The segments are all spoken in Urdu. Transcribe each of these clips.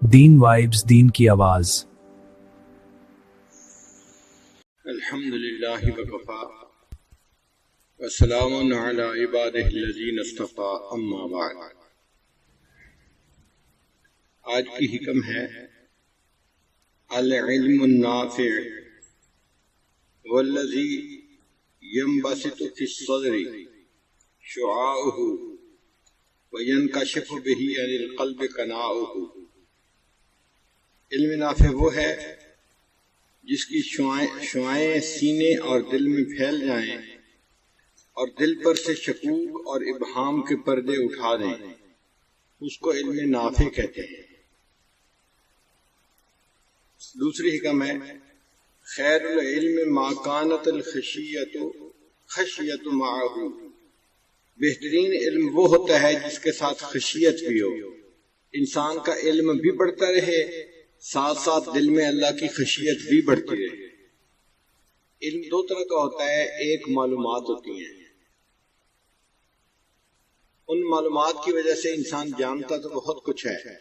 دین وائبز، دین کی آواز۔ الحمدللہ وکفا وسلام علی عبادہ الذین اصطفی، اما بعد۔ آج کی حکم ہے العلم النافع والذی ینبسط فی الصدر شعاعہ وینکشف بہ عن القلب قناعہ۔ علم نافع وہ ہے جس کی شعائیں سینے اور دل میں پھیل جائیں اور دل پر سے شکوک اور ابہام کے پردے اٹھا دیں، اس کو علم نافع کہتے ہیں۔ دوسری حکم ہے خیر العلم ما کانت الخشیۃ خشیۃ معہ۔ بہترین علم وہ ہوتا ہے جس کے ساتھ خشیت بھی ہو، انسان کا علم بھی بڑھتا رہے، ساتھ ساتھ دل میں اللہ کی خشیت بھی بڑھتی رہے۔ علم دو طرح کا ہوتا ہے، ایک معلومات ہوتی ہیں، ان معلومات کی وجہ سے انسان جانتا تو بہت کچھ ہے،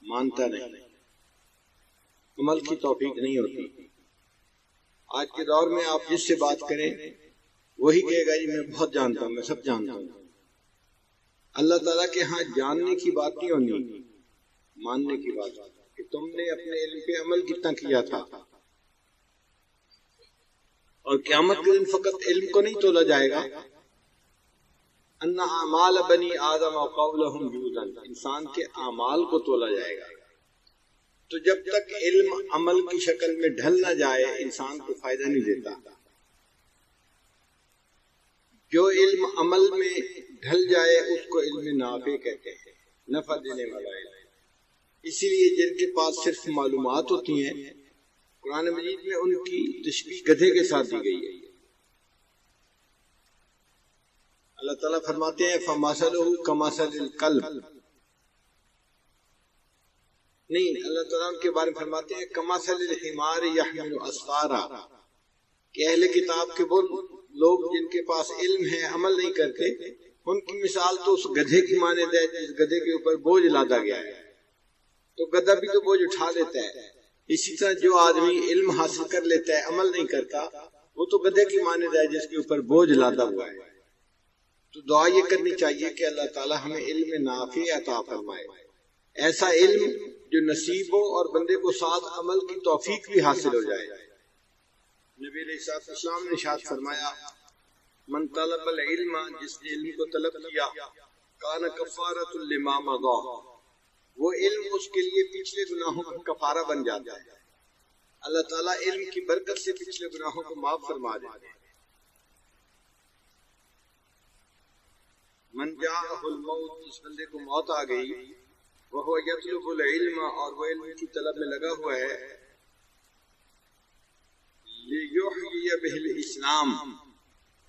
مانتا نہیں، عمل کی توفیق نہیں ہوتی۔ آج کے دور میں آپ جس سے بات کریں وہی کہے گا جی میں بہت جانتا ہوں، میں سب جانتا ہوں۔ اللہ تعالیٰ کے ہاں جاننے کی بات نہیں ہونی، ماننے کی بات کہ تم نے اپنے علم پہ عمل کتنا کیا تھا۔ اور قیامت کے دن فقط علم کو نہیں تولا جائے گا، ان اعمال بنی آدم وقولہم یوزن، انسان کے اعمال کو تولا جائے گا۔ تو جب تک علم عمل کی شکل میں ڈھل نہ جائے انسان کو فائدہ نہیں دیتا۔ جو علم عمل میں ڈھل جائے اس کو علم نافع کہتے ہیں، نفع دینے والا علم۔ اسی لیے جن کے پاس صرف معلومات ہوتی ہیں، قرآن مجید میں ان کی تشبیہ گدھے کے ساتھ دی گئی ہے۔ اللہ تعالیٰ فرماتے ہیں فَمَثَلُهُ كَمَثَلِ الْكَلْبِ، نہیں، اللہ تعالیٰ ان کے بارے میں فرماتے ہیں كَمَثَلِ الْحِمَارِ يَحْمِلُ أَسْفَارًا، کہ اہل کتاب کے وہ لوگ جن کے پاس علم ہے عمل نہیں کرتے، ان کی مثال تو اس گدھے کی مانند ہے جس گدھے کے اوپر بوجھ لادا گیا ہے، تو گدھا بھی تو بوجھ اٹھا لیتا ہے۔ اسی طرح جو آدمی علم حاصل کر لیتا ہے عمل نہیں کرتا، وہ تو گدھے کی مانند ہے جس کے اوپر بوجھ لادا ہوا ہے۔ تو دعا یہ کرنی چاہیے کہ اللہ تعالی ہمیں علم نافع عطا فرمائے، ایسا علم جو نصیب ہو اور بندے کو ساتھ عمل کی توفیق بھی حاصل ہو جائے۔ نبی علیہ السلام نے ارشاد فرمایا من طلب العلم، جس نے علم کو طلب کیا، کان کفارۃ لما مضی، وہ علم اس کے لیے پچھلے گناہوں کا کفارہ بن جاتا ہے۔ اللہ تعالیٰ علم کی برکت سے پچھلے گناہوں کو معاف فرما دیتے ہیں۔ من جاءہ الموت، جس بندے کو موت آ گئی، وہ یطلب العلم، اور وہ علم کی طلب میں لگا ہوا ہے، لیحیی بہ الاسلام،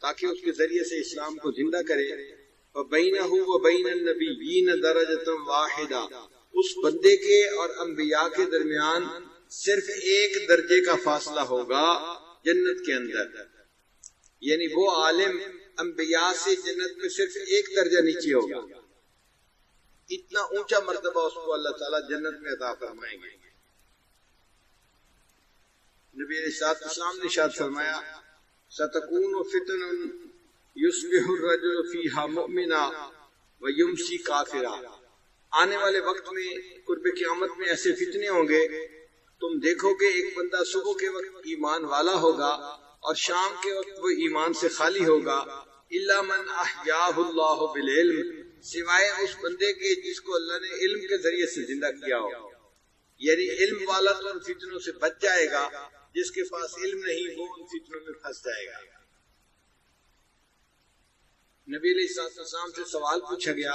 تاکہ اس کے ذریعے سے اسلام کو زندہ کرے، وبینہ وبین النبیین درجۃ واحدہ، اس بندے کے اور انبیاء کے درمیان صرف ایک درجے کا فاصلہ ہوگا جنت کے اندر، یعنی وہ عالم انبیاء سے جنت میں صرف ایک درجہ نیچے ہوگا، اتنا اونچا مرتبہ اس کو اللہ تعالیٰ جنت میں عطا فرمائیں گے۔ نبی علیہ السلام نے ارشاد فرمایا ستکون فتن یصبح الرجل فیہا مؤمنا ویمسی کافرا، آنے والے وقت میں قرب قیامت میں ایسے فتنے ہوں گے، تم دیکھو گے ایک بندہ صبح کے وقت ایمان والا ہوگا اور شام کے وقت وہ ایمان سے خالی ہوگا، الا من احیاہ اللہ بالعلم، سوائے اس بندے کے جس کو اللہ نے علم کے ذریعے سے زندہ کیا ہو، یعنی علم والا تو ان فتنوں سے بچ جائے گا، جس کے پاس علم نہیں وہ ان فتنوں میں پھنس جائے گا۔ نبی علیہ السلام سے سوال پوچھا گیا،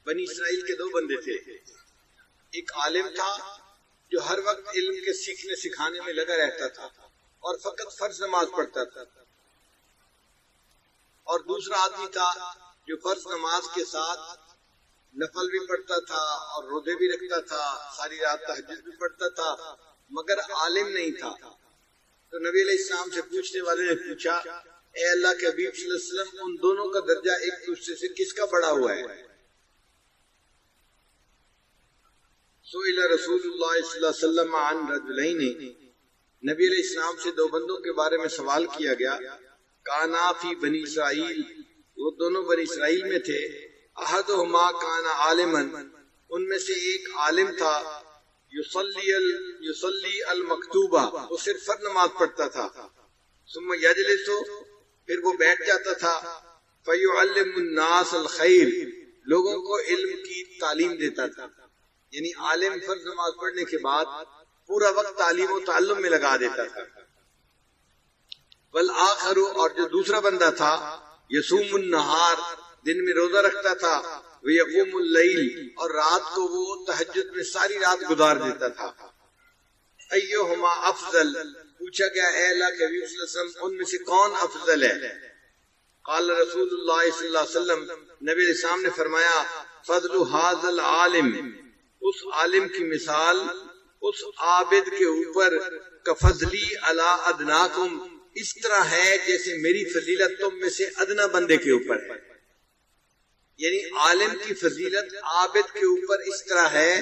بنی اسرائیل کے دو بندے تھے، ایک عالم تھا جو ہر وقت علم کے سیکھنے سکھانے میں لگا رہتا تھا اور فقط فرض نماز پڑھتا تھا، اور دوسرا آدمی تھا جو فرض نماز کے ساتھ نفل بھی پڑھتا تھا اور روزے بھی رکھتا تھا، ساری رات تہجد بھی پڑھتا تھا، مگر عالم نہیں تھا۔ تو نبی علیہ السلام سے پوچھنے والے نے پوچھا اے اللہ کے حبیب صلی اللہ علیہ وسلم، ان دونوں کا درجہ ایک دوسرے سے کس کا بڑا ہوا ہے؟ سئل رسول اللہ صلی اللہ علیہ وسلم عن رجلین، نبی علیہ السلام سے دو بندوں کے بارے میں سوال کیا گیا، کانا فی بنی اسرائیل، وہ دونوں بنی اسرائیل میں تھے، احدہما کانا عالما، ان میں سے ایک عالم تھا، یصلی المکتوبہ، وہ صرف فرض نماز پڑھتا تھا، ثم یجلس، پھر وہ بیٹھ جاتا تھا، فیعلم الناس الخیر، لوگوں کو علم کی تعلیم دیتا تھا، یعنی عالم فرض نماز پڑھنے کے بعد پورا وقت تعلیم و تعلم میں لگا دیتا تھا۔ والآخر، اور جو دوسرا بندہ تھا، یصوم النہار، دن میں روزہ رکھتا تھا، ویقوم اللیل، اور رات کو وہ تہجد میں ساری رات گزار دیتا تھا۔ ایہما افضل، پوچھا گیا اے اللہ کے حبیب صلی اللہ علیہ وسلم ان میں سے کون افضل ہے؟ قال رسول اللہ صلی اللہ علیہ وسلم، نبی علیہ السلام نے فرمایا، فضل ھذا العالم، اس عالم کی مثال اس عابد کے اوپر، کفضلی علی ادناکم، اس طرح ہے جیسے میری فضیلت تم میں سے ادنا بندے کے اوپر ہے، یعنی عالم کی فضیلت عابد کے اوپر اس طرح ہے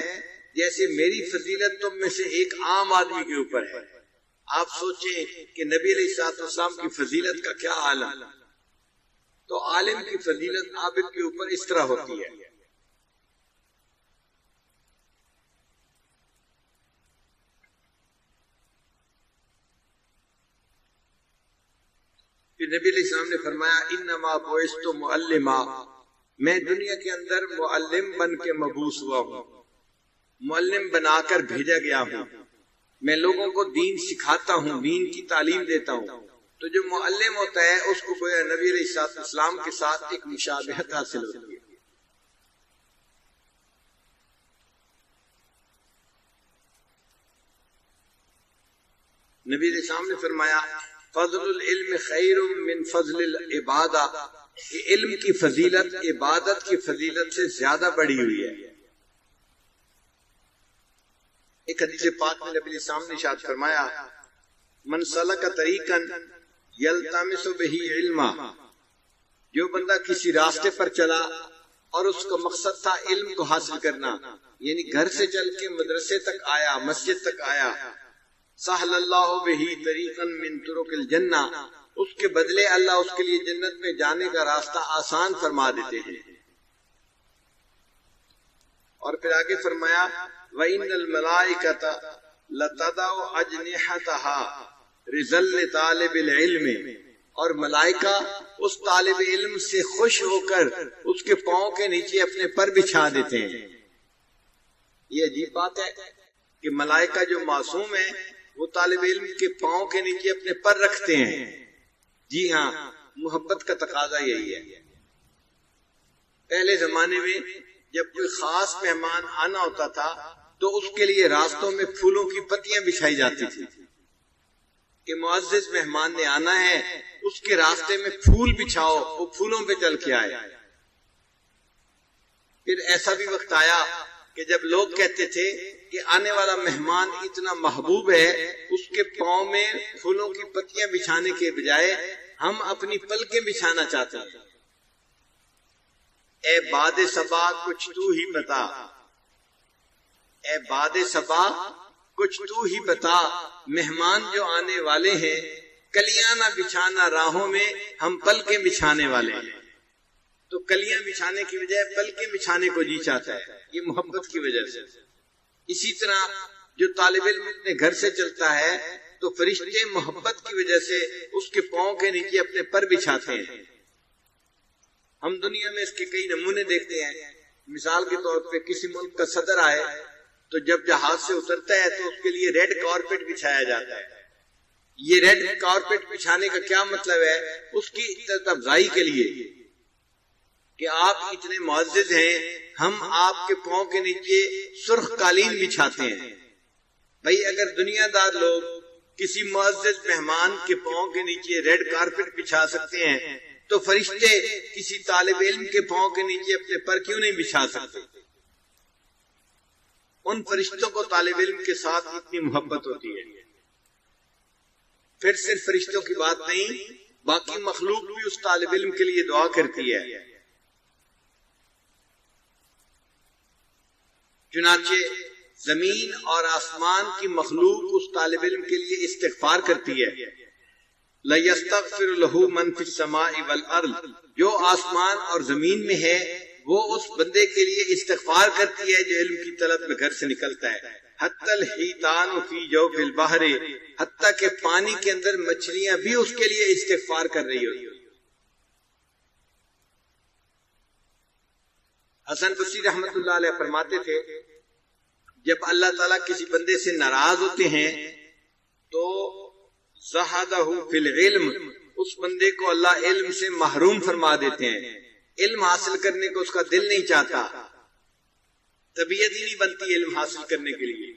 جیسے میری فضیلت تم میں سے ایک عام آدمی کے اوپر ہے۔ آپ سوچیں کہ نبی علیہ السلام کی فضیلت کا کیا عالم، تو عالم کی فضیلت عابد کے اوپر اس طرح ہوتی ہے۔ پھر نبی علیہ السلام نے فرمایا، انما بعثت معلما، میں دنیا کے اندر معلم بن کے مبعوث ہوا ہوں، معلم بنا کر بھیجا گیا ہوں، میں لوگوں کو دین سکھاتا ہوں، دین کی تعلیم دیتا ہوں۔ تو جو معلم ہوتا ہے اس کو گویا نبی علیہ السلام کے ساتھ ایک مشابہت حاصل ہوتی ہے۔ نبی علیہ السلام نے فرمایا، فضل العلم خیر من فضل العبادہ، کہ علم کی فضیلت عبادت کی فضیلت سے زیادہ بڑی ہوئی ہے۔ ایک حدیث پاک میں نبی علیہ السلام نے ارشاد فرمایا، من سلک طریقا یلتمس بہ علما، جو بندہ کسی راستے پر چلا اور اس کا مقصد تھا علم کو حاصل کرنا، یعنی گھر سے چل کے مدرسے تک آیا، مسجد تک آیا، سہل اللہ بہ طریقا من طرق الجنہ، اس کے بدلے اللہ اس کے لیے جنت میں جانے کا راستہ آسان فرما دیتے ہیں۔ اور پھر آگے فرمایا، وَإِنَّ الْمَلَائِكَةَ لَتَضَعُ أَجْنِحَتَهَا رِضًا لِطَالِبِ الْعِلْمِ، اور ملائکہ اس طالب علم سے خوش ہو کر اس کے پاؤں کے نیچے اپنے پر بچھا دیتے ہیں۔ یہ عجیب بات ہے کہ ملائکہ جو معصوم ہیں وہ طالب علم کے پاؤں کے نیچے اپنے پر رکھتے ہیں۔ جی ہاں، محبت کا تقاضا یہی ہے۔ پہلے زمانے میں جب کوئی خاص مہمان آنا ہوتا تھا تو اس کے لیے راستوں میں پھولوں کی پتیاں بچھائی جاتی تھی کہ معزز مہمان نے آنا ہے، اس کے راستے میں پھول بچھاؤ، وہ پھولوں پہ چل کے آئے۔ پھر ایسا بھی وقت آیا کہ جب لوگ کہتے تھے کہ آنے والا مہمان اتنا محبوب ہے، اس کے پاؤں میں پھولوں کی پتیاں بچھانے کے بجائے ہم اپنی پلکیں بچھانا چاہتے ہیں۔ اے باد صبا کچھ تو ہی بتا، اے باد صبا کچھ تو ہی بتا، مہمان جو آنے والے ہیں کلیاں نہ بچھانا راہوں میں، ہم پلکیں بچھانے والے ہیں۔ تو کلیاں بچھانے کی بجائے پلکیں بچھانے کو جی چاہتا ہے، یہ محبت کی وجہ سے۔ اسی طرح جو طالب علم اپنے گھر سے چلتا ہے تو فرشتے محبت کی وجہ سے اس کے پاؤں کے نیچے اپنے پر بچھاتے ہیں۔ ہم دنیا میں اس کے کئی نمونے دیکھتے ہیں۔ مثال کے طور پہ کسی ملک کا صدر آئے تو جب جہاز سے اترتا ہے تو اس کے لیے ریڈ کارپیٹ بچھایا جاتا ہے۔ یہ ریڈ کارپیٹ بچھانے کا کیا مطلب ہے؟ اس کی عزت افزائی کے لیے کہ آپ اتنے معزز ہیں، ہم آپ کے پاؤں کے نیچے سرخ قالین بچھاتے ہیں۔ بھئی اگر دنیا دار لوگ کسی معزز مہمان کے پاؤں کے نیچے ریڈ کارپیٹ بچھا سکتے ہیں تو فرشتے کسی طالب علم کے پاؤں کے نیچے اپنے پر کیوں نہیں بچھا سکتے؟ ان فرشتوں کو طالب علم کے ساتھ اتنی محبت ہوتی ہے۔ پھر صرف فرشتوں کی بات نہیں، باقی مخلوق بھی اس طالب علم کے لیے دعا کرتی ہے۔ چنانچہ زمین اور آسمان کی مخلوق اس طالب علم کے لیے استغفار کرتی ہے. لَيَسْتَغْفِرُ لَهُ مَنْ فِي السَّمَاءِ وَالْأَرْضِ، جو آسمان اور زمین میں ہے وہ اس بندے کے لیے استغفار کرتی ہے جو علم کی طلب میں گھر سے نکلتا ہے. حتی الحیتان فی جوف البحر، حتیٰ کہ پانی کے اندر مچھلیاں بھی اس کے لیے استغفار کر رہی ہوتی. حسن بصری رحمت اللہ علیہ فرماتے تھے جب اللہ تعالیٰ کسی بندے سے ناراض ہوتے ہیں تو زہدہ فی العلم، اس بندے کو اللہ علم سے محروم فرما دیتے ہیں. علم حاصل کرنے کو اس کا دل نہیں چاہتا، طبیعت ہی نہیں بنتی علم حاصل کرنے کے لیے.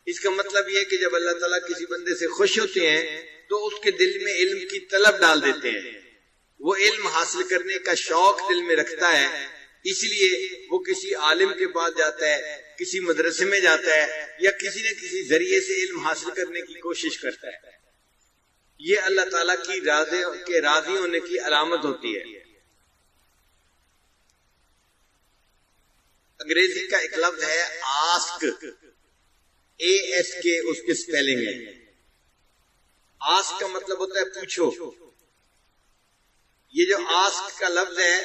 اس کا مطلب یہ ہے کہ جب اللہ تعالیٰ کسی بندے سے خوش ہوتے ہیں تو اس کے دل میں علم کی طلب ڈال دیتے ہیں. وہ علم حاصل کرنے کا شوق دل میں رکھتا ہے، اس لیے وہ کسی عالم کے پاس جاتا ہے، کسی مدرسے میں جاتا ہے، یا کسی نہ کسی ذریعے سے علم حاصل کرنے کی کوشش کرتا ہے. یہ اللہ تعالیٰ کی راضی ہونے کی علامت ہوتی ہے. انگریزی کا ایک لفظ ہے آسک، ASK اس کی سپیلنگ ہے. آسک کا مطلب ہوتا ہے پوچھو. یہ جو آسک کا لفظ ہے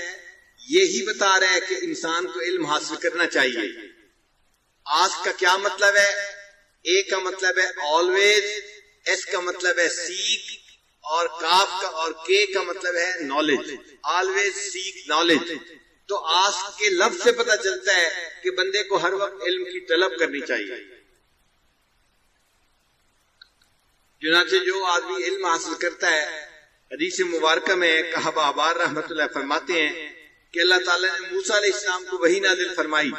یہی بتا رہا ہے کہ انسان کو علم حاصل کرنا چاہیے. آسک کا کیا مطلب ہے؟ اے کا مطلب ہے آلویز، ایس کا مطلب ہے سیک، اور کاف کا اور کے کا مطلب ہے نالج. Always seek knowledge. تو آسک کے لفظ سے پتہ چلتا ہے کہ بندے کو ہر وقت علم کی طلب کرنی چاہیے. چنانچہ جو آدمی علم حاصل کرتا ہے، حدیث مبارکہ میں کہب احبار رحمت اللہ فرماتے ہیں کہ اللہ تعالیٰ نے موسیٰ علیہ السلام کو وحی نازل فرمائی،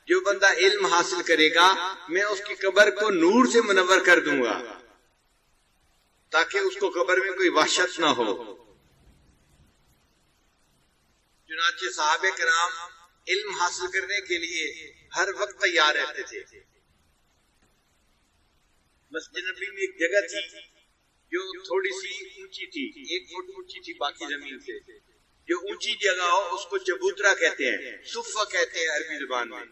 جو بندہ علم حاصل کرے گا میں اس کی قبر کو نور سے منور کر دوں گا تاکہ اس کو قبر میں کوئی وحشت نہ ہو. چنانچہ صحابہ کرام علم حاصل کرنے کے لیے ہر وقت تیار رہتے تھے. مسجد نبی میں ایک جگہ تھی جو تھوڑی سی اونچی تھی، 1 فٹ اونچی تھی باقی زمین سے. جو اونچی جگہ ہو اس کو چبوترا کہتے ہیں، صفہ کہتے ہیں عربی زبان میں.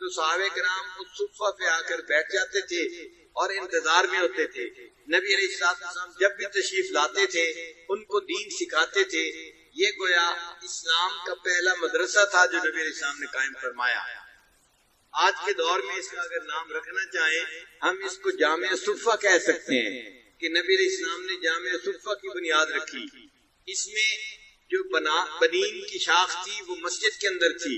تو صحابہ کرام اس صفہ پہ آ کر بیٹھ جاتے تھے اور انتظار میں ہوتے تھے. نبی علیہ السلام جب بھی تشریف لاتے تھے ان کو دین سکھاتے تھے. یہ گویا اسلام کا پہلا مدرسہ تھا جو نبی علیہ السلام نے قائم فرمایا. آج کے دور میں اس کا اگر نام رکھنا چاہیں ہم اس کو جامع صفہ کہہ سکتے ہیں کہ نبی علیہ السلام نے جامع صفہ کی بنیاد رکھی. اس میں جو بنین کی شاخ تھی وہ مسجد کے اندر تھی،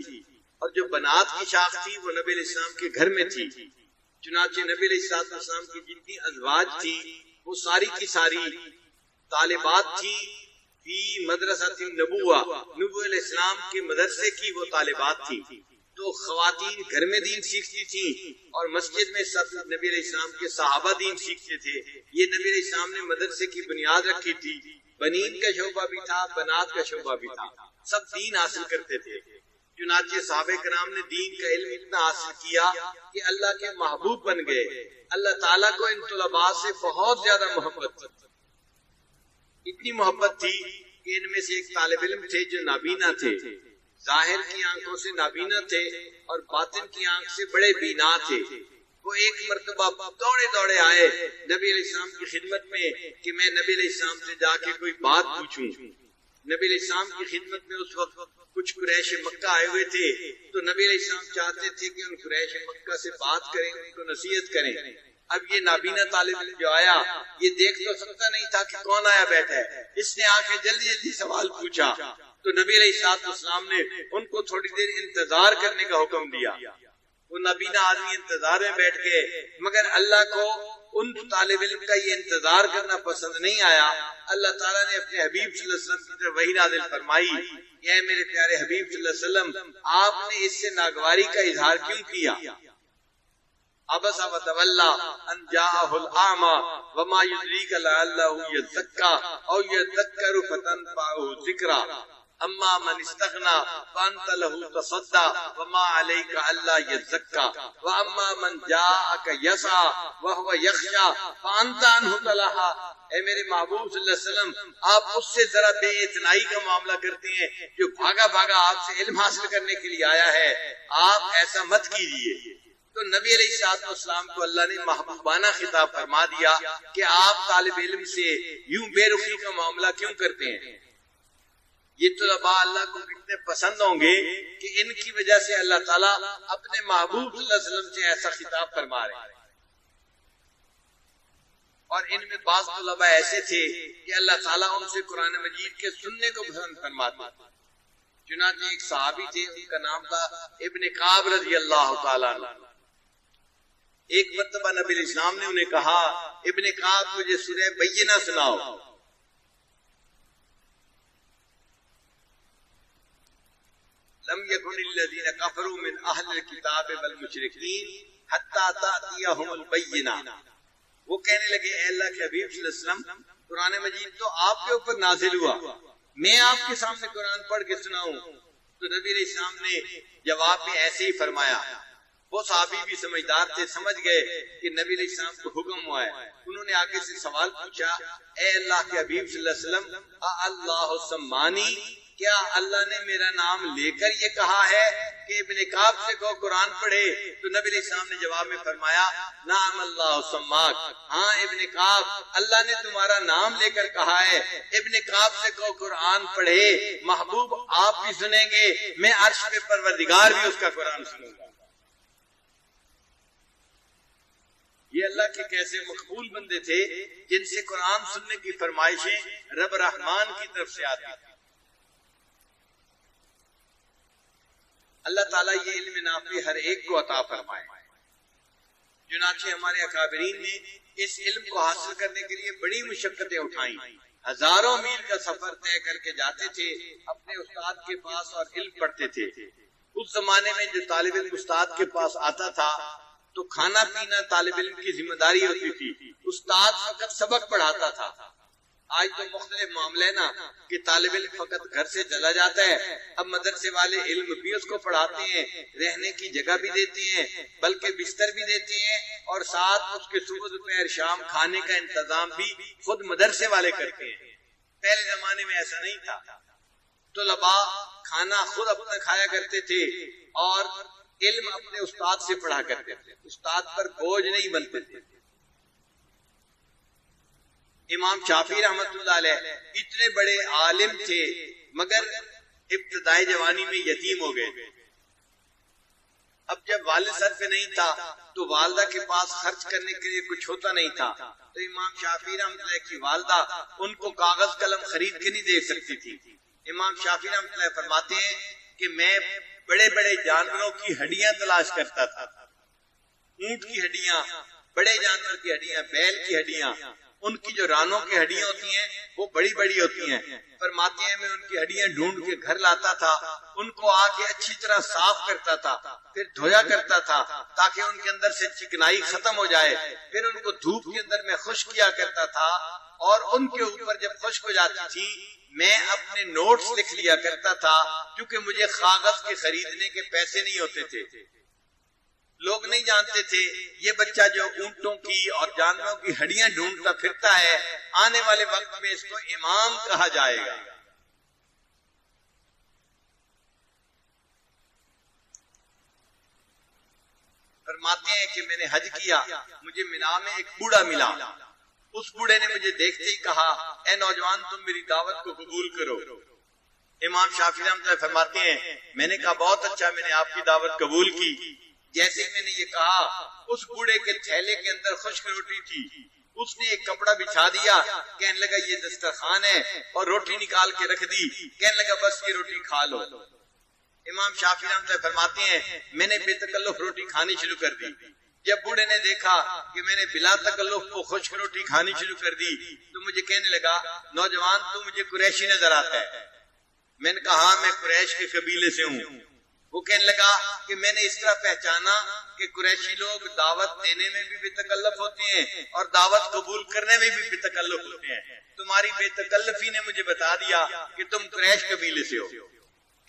اور جو بنات کی شاخ تھی وہ نبی علیہ السلام کے گھر میں تھی. چنانچہ نبی علیہ السلام کی جتنی ازواج تھی وہ ساری کی ساری طالبات تھی فی مدرسہ نبوہ، نبوہ علیہ السلام کے مدرسے کی وہ طالبات تھی. تو خواتین گھر میں دین سیکھتی تھیں اور مسجد میں سب نبی علیہ السلام کے صحابہ دین سیکھتے تھے. یہ نبی علیہ السلام نے مدرسے کی بنیاد رکھی تھی. بنین کا شعبہ بھی تھا، بنات کا شعبہ بھی تھا، سب دین حاصل کرتے تھے. چنانچہ صحابہ کرام نے دین کا علم اتنا حاصل کیا کہ اللہ کے محبوب بن گئے. اللہ تعالیٰ کو ان طلباء سے بہت زیادہ محبت تھی. اتنی محبت تھی کہ ان میں سے ایک طالب علم تھے جو نابینا تھے. ظاہر کی آنکھوں سے نابینا تھے اور باطن کی آنکھ سے بڑے بینا تھے. وہ ایک مرتبہ دوڑے دوڑے آئے نبی علیہ السلام کی خدمت میں کہ میں نبی علیہ السلام سے جا کے کوئی بات پوچھوں. نبی علیہ السلام کی خدمت میں اس وقت کچھ قریش مکہ آئے ہوئے تھے. تو نبی علیہ السلام چاہتے تھے کہ ان قریش مکہ سے بات کریں، ان کو نصیحت کریں. اب یہ نابینا طالب علم جو آیا یہ دیکھ تو سکتا نہیں تھا کہ کون آیا بیٹھا ہے. اس نے آ کے جلدی جلدی سوال پوچھا. تو نبی علیہ السلام نے ان کو تھوڑی دیر انتظار کرنے کا حکم دیا. وہ نابینا آدمی انتظار میں بیٹھ گئے، مگر اللہ کو ان طالب علم کا یہ انتظار کرنا پسند نہیں آیا. اللہ تعالیٰ نے اپنے حبیب صلی اللہ علیہ وسلم کی طرف وحی نازل فرمائی کہ اے میرے پیارے حبیب صلی اللہ علیہ وسلم، آپ نے اس سے ناگواری کا اظہار کیوں کیا؟ عبس وتولی ان جاءہ الاعمی وما یدریک لعلہ یزکا او یذکر فتنفعہ الذکری اما من استغنا فانت له تصدى وما عليك الا يزكى واما من جاءك يسعى وهو يخشى فانت عنه تلهى. اے میرے محبوب صلی اللہ علیہ وسلم، آپ اس سے ذرا بے اتنائی کا معاملہ کرتے ہیں جو بھاگا بھاگا آپ سے علم حاصل کرنے کے لیے آیا ہے. آپ ایسا مت کیجیے. تو نبی علیہ السلام کو اللہ نے محبوبانہ خطاب فرما دیا کہ آپ طالب علم سے یوں بے رخی کا معاملہ کیوں کرتے ہیں؟ یہ طلباء اللہ کو کتنے پسند ہوں گے کہ ان کی وجہ سے اللہ تعالیٰ اپنے محبوب صلی اللہ علیہ وسلم سے ایسا خطاب فرما رہے ہیں۔ اور ان میں بعض طلباء ایسے تھے کہ اللہ تعالیٰ ان سے قرآن مجید کے سننے کو پسند فرماتے۔ چنانچہ ایک صحابی تھے، ان کا نام تھا ابن کعب رضی اللہ تعالیٰ عنہ۔ ایک مرتبہ نبی علیہ السلام نے انہیں کہا، ابن کعب مجھے سورہ بینہ سناؤ۔ لم يكن الذين كفروا من اهل الكتاب والمشركين حتى تأتيهم البينة۔ وہ کہنے لگے اے اللہ کے حبیب صلی اللہ علیہ وسلم، قرآن مجید تو آپ کے اوپر نازل ہوا، میں آپ کے سامنے قرآن پڑھ کے سناؤں؟ تو نبی علیہ السلام نے جواب میں ایسے ہی فرمایا۔ وہ صحابی بھی سمجھدار تھے، سمجھ گئے کہ نبی علیہ السلام کو حکم ہوا ہے۔ انہوں نے آگے سے سوال پوچھا، اے اللہ کے حبیب صلی اللہ علیہ وسلم، اللہ سمانی، کیا اللہ نے میرا نام لے کر یہ کہا ہے کہ ابن کعب سے کہو قرآن پڑھے؟ تو نبی علیہ السلام نے جواب میں فرمایا، نعم اللہ سماک، ہاں ابن کعب، اللہ نے تمہارا نام لے کر کہا ہے، ابن کعب سے کہو قرآن پڑھے۔ محبوب آپ بھی سنیں گے، میں عرش پہ پروردگار بھی اس کا قرآن سنوں گا۔ یہ اللہ کے کیسے مقبول بندے تھے جن سے قرآن سننے کی فرمائشیں رب رحمان کی طرف سے آتی تھی۔ اللہ تعالیٰ یہ علم نافع ہر ایک کو عطا فرمائے۔ چنانچہ ہمارے اکابرین نے اس علم کو حاصل کرنے کے لیے بڑی مشقتیں اٹھائیں، ہزاروں میل کا سفر طے کر کے جاتے تھے اپنے استاد کے پاس اور علم پڑھتے تھے۔ اس زمانے میں جو طالب علم استاد کے پاس آتا تھا تو کھانا پینا طالب علم کی ذمہ داری ہوتی تھی، استاد فقط سبق پڑھاتا تھا۔ آج تو مختلف معاملے نا کہ طالب علم فقط گھر سے چلا جاتا ہے، اب مدرسے والے علم بھی اس کو پڑھاتے ہیں، رہنے کی جگہ بھی دیتے ہیں، بلکہ بستر بھی دیتے ہیں، اور ساتھ اس کے صبح دوپہر شام کھانے کا انتظام بھی خود مدرسے والے کرتے ہیں۔ پہلے زمانے میں ایسا نہیں تھا، طلباء کھانا خود اپنا کھایا کرتے تھے اور علم اپنے استاد سے پڑھا کرتے تھے، استاد پر بوجھ نہیں بنتے تھے۔ امام شافعی رحمۃ اللہ علیہ اتنے بڑے عالم تھے مگر ابتدائی جوانی میں یتیم ہو گئے۔ اب جب والد سر پہ نہیں تھا تو والدہ کے پاس خرچ کرنے کے لیے کچھ ہوتا نہیں تھا، تو امام شافعی رحمۃ اللہ کی والدہ ان کو کاغذ قلم خرید کے نہیں دے سکتی تھی۔ امام شافعی رحمۃ اللہ فرماتے ہیں کہ میں بڑے بڑے جانوروں کی ہڈیاں تلاش کرتا تھا، اونٹ کی ہڈیاں، بڑے جانور کی ہڈیاں، بیل کی ہڈیاں، ان کی جو رانوں کی ہڈیاں ہوتی ہیں وہ بڑی بڑی ہوتی ہیں۔ فرماتے ہیں میں ان کی ہڈیاں ڈھونڈ کے گھر لاتا تھا، ان کو آ کے اچھی طرح صاف کرتا تھا، پھر دھویا کرتا تھا تاکہ ان کے اندر سے چکنائی ختم ہو جائے، پھر ان کو دھوپ کے اندر میں خشک کیا کرتا تھا، اور ان کے اوپر جب خشک ہو جاتی تھی میں اپنے نوٹس لکھ لیا کرتا تھا، کیونکہ مجھے کاغذ کے خریدنے کے پیسے نہیں ہوتے تھے۔ لوگ نہیں جانتے تھے یہ بچہ جو اونٹوں کی اور جانوروں کی ہڈیاں ڈھونڈتا پھرتا ہے، آنے والے وقت میں اس کو امام کہا جائے گا۔ فرماتے ہیں کہ میں نے حج کیا، مجھے مینا میں ایک بوڑھا ملا، اس بوڑھے نے مجھے دیکھتے ہی کہا اے نوجوان تم میری دعوت کو قبول کرو۔ امام شافعی رحمۃ اللہ فرماتے ہیں میں نے کہا بہت اچھا، میں نے آپ کی دعوت قبول کی۔ جیسے میں نے یہ کہا اس بوڑھے کے تھیلے کے اندر خشک روٹی تھی، اس نے ایک کپڑا بچھا دیا، کہنے لگا یہ دسترخوان ہے، اور روٹی نکال کے رکھ دی، کہنے لگا بس یہ روٹی کھا لو۔ امام شافعی رحمۃ اللہ فرماتے ہیں میں نے بے تکلف روٹی کھانی شروع کر دی۔ جب بوڑھے نے دیکھا کہ میں نے بلا تکلف وہ خشک روٹی کھانی شروع کر دی تو مجھے کہنے لگا نوجوان تو مجھے قریشی نظر آتا ہے۔ میں نے کہا ہاں میں قریش کے قبیلے سے ہوں۔ وہ کہنے لگا کہ میں نے اس طرح پہچانا کہ قریشی لوگ دعوت دینے میں بھی بے تکلف ہوتے ہیں اور دعوت قبول کرنے میں بھی بے تکلف ہوتے ہیں، تمہاری بے تکلفی نے مجھے بتا دیا کہ تم قریش قبیلے سے ہو۔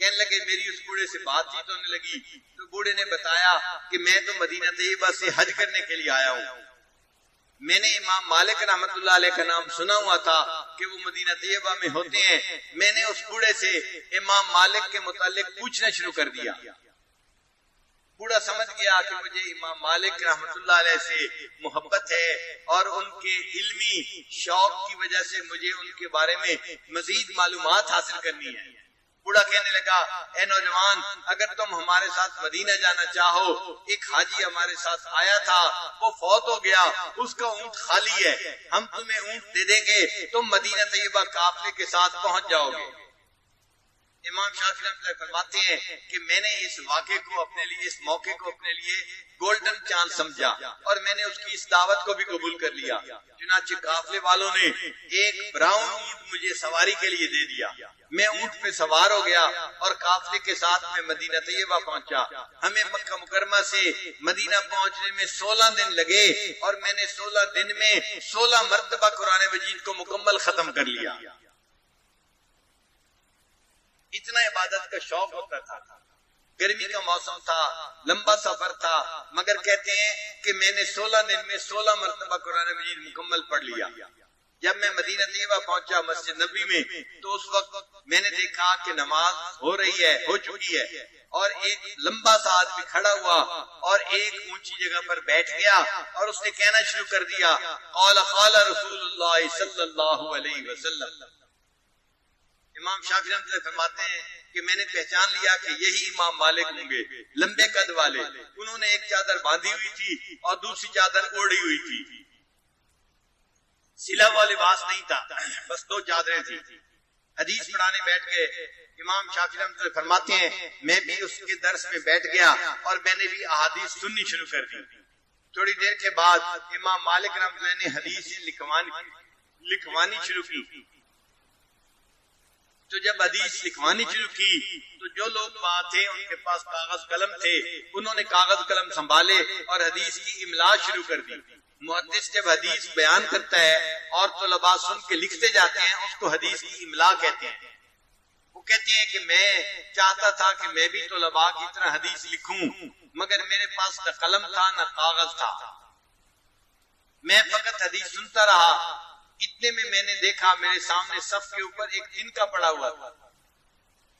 کہنے لگے میری اس بوڑھے سے بات چیت ہونے لگی تو بوڑھے نے بتایا کہ میں تو مدینہ طیبہ سے حج کرنے کے لیے آیا ہوں، میں نے امام مالک رحمت اللہ علیہ کا نام سنا ہوا تھا کہ وہ مدینہ طیبہ میں ہوتے ہیں، میں نے اس بوڑھے سے امام مالک کے متعلق پوچھنا شروع کر دیا۔ بوڑھا سمجھ گیا کہ مجھے امام مالک رحمۃ اللہ علیہ سے محبت ہے اور ان کے علمی شوق کی وجہ سے مجھے ان کے بارے میں مزید معلومات حاصل کرنی ہے۔ بوڑھا کہنے لگا، اے نوجوان، اگر تم ہمارے ساتھ مدینہ جانا چاہو، ایک حاجی ہمارے ساتھ آیا تھا، وہ فوت ہو گیا، اس کا اونٹ خالی ہے، ہم تمہیں اونٹ دے دیں گے، تم مدینہ طیبہ قافلے کے ساتھ پہنچ جاؤ گے۔ امام شافعی رحمۃ اللہ فرماتے ہیں کہ میں نے اس واقعے کو اپنے لیے، اس موقع کو اپنے لیے گولڈن چانس سمجھا اور میں نے اس کی اس دعوت کو بھی قبول کر لیا۔ چنانچہ قافلے والوں نے ایک براؤن اونٹ مجھے سواری کے لیے دے دیا، میں اونٹ پہ سوار ہو گیا اور قافلے کے ساتھ میں مدینہ طیبہ پہنچا۔ ہمیں مکہ مکرمہ سے مدینہ پہنچنے میں 16 دن لگے اور میں نے 16 دن میں 16 مرتبہ قرآن مجید کو مکمل ختم کر لیا۔ اتنا عبادت کا شوق ہوتا تھا۔ گرمی کا موسم تھا، لمبا سفر تھا، مگر کہتے ہیں کہ میں نے 16 دن میں 16 مرتبہ قرآن مجید مکمل پڑھ لیا۔ جب میں مدینہ طیبہ پہنچا مسجد نبوی میں تو اس وقت میں نے دیکھا کہ نماز ہو رہی ہے، ہو چکی ہے، اور ایک لمبا سا آدمی کھڑا ہوا اور ایک اونچی جگہ پر بیٹھ گیا اور اس نے کہنا شروع کر دیا، قال قال رسول اللہ صلی اللہ علیہ وسلم۔ امام شافعی رحمۃ اللہ فرماتے ہیں کہ میں نے پہچان لیا کہ یہی امام مالک ہوں گے، لمبے قد والے۔ انہوں نے ایک چادر باندھی ہوئی تھی اور دوسری چادر اوڑھی ہوئی تھی، سلا ہوا لباس نہیں تھا، بس 2 چادریں تھیں۔ حدیث پڑھانے بیٹھ گئے۔ امام شافعی رحمۃ اللہ فرماتے ہیں میں بھی اس کے درس میں بیٹھ گیا اور میں نے بھی احادیث سننی شروع کر دی۔ تھوڑی دیر کے بعد امام مالک رحمۃ اللہ نے حدیث لکھوانی شروع کی۔ تو جب حدیث لکھوانی شروع کی تو جو لوگ وہاں تھے ان کے پاس کاغذ قلم تھے، انہوں نے کاغذ قلم سنبھالے اور حدیث کی املا شروع کر دی۔ محدث جب حدیث بیان کرتا ہے اور طلباء سن کے لکھتے جاتے ہیں، اس کو حدیث کی املا کہتے ہیں۔ وہ کہتے ہیں کہ میں چاہتا تھا کہ میں بھی طلباء کی طرح حدیث لکھوں، مگر میرے پاس نہ قلم تھا نہ کاغذ تھا، میں فقط حدیث سنتا رہا۔ اتنے میں نے دیکھا میرے سامنے صف کے اوپر ایک تنکا پڑا ہوا تھا۔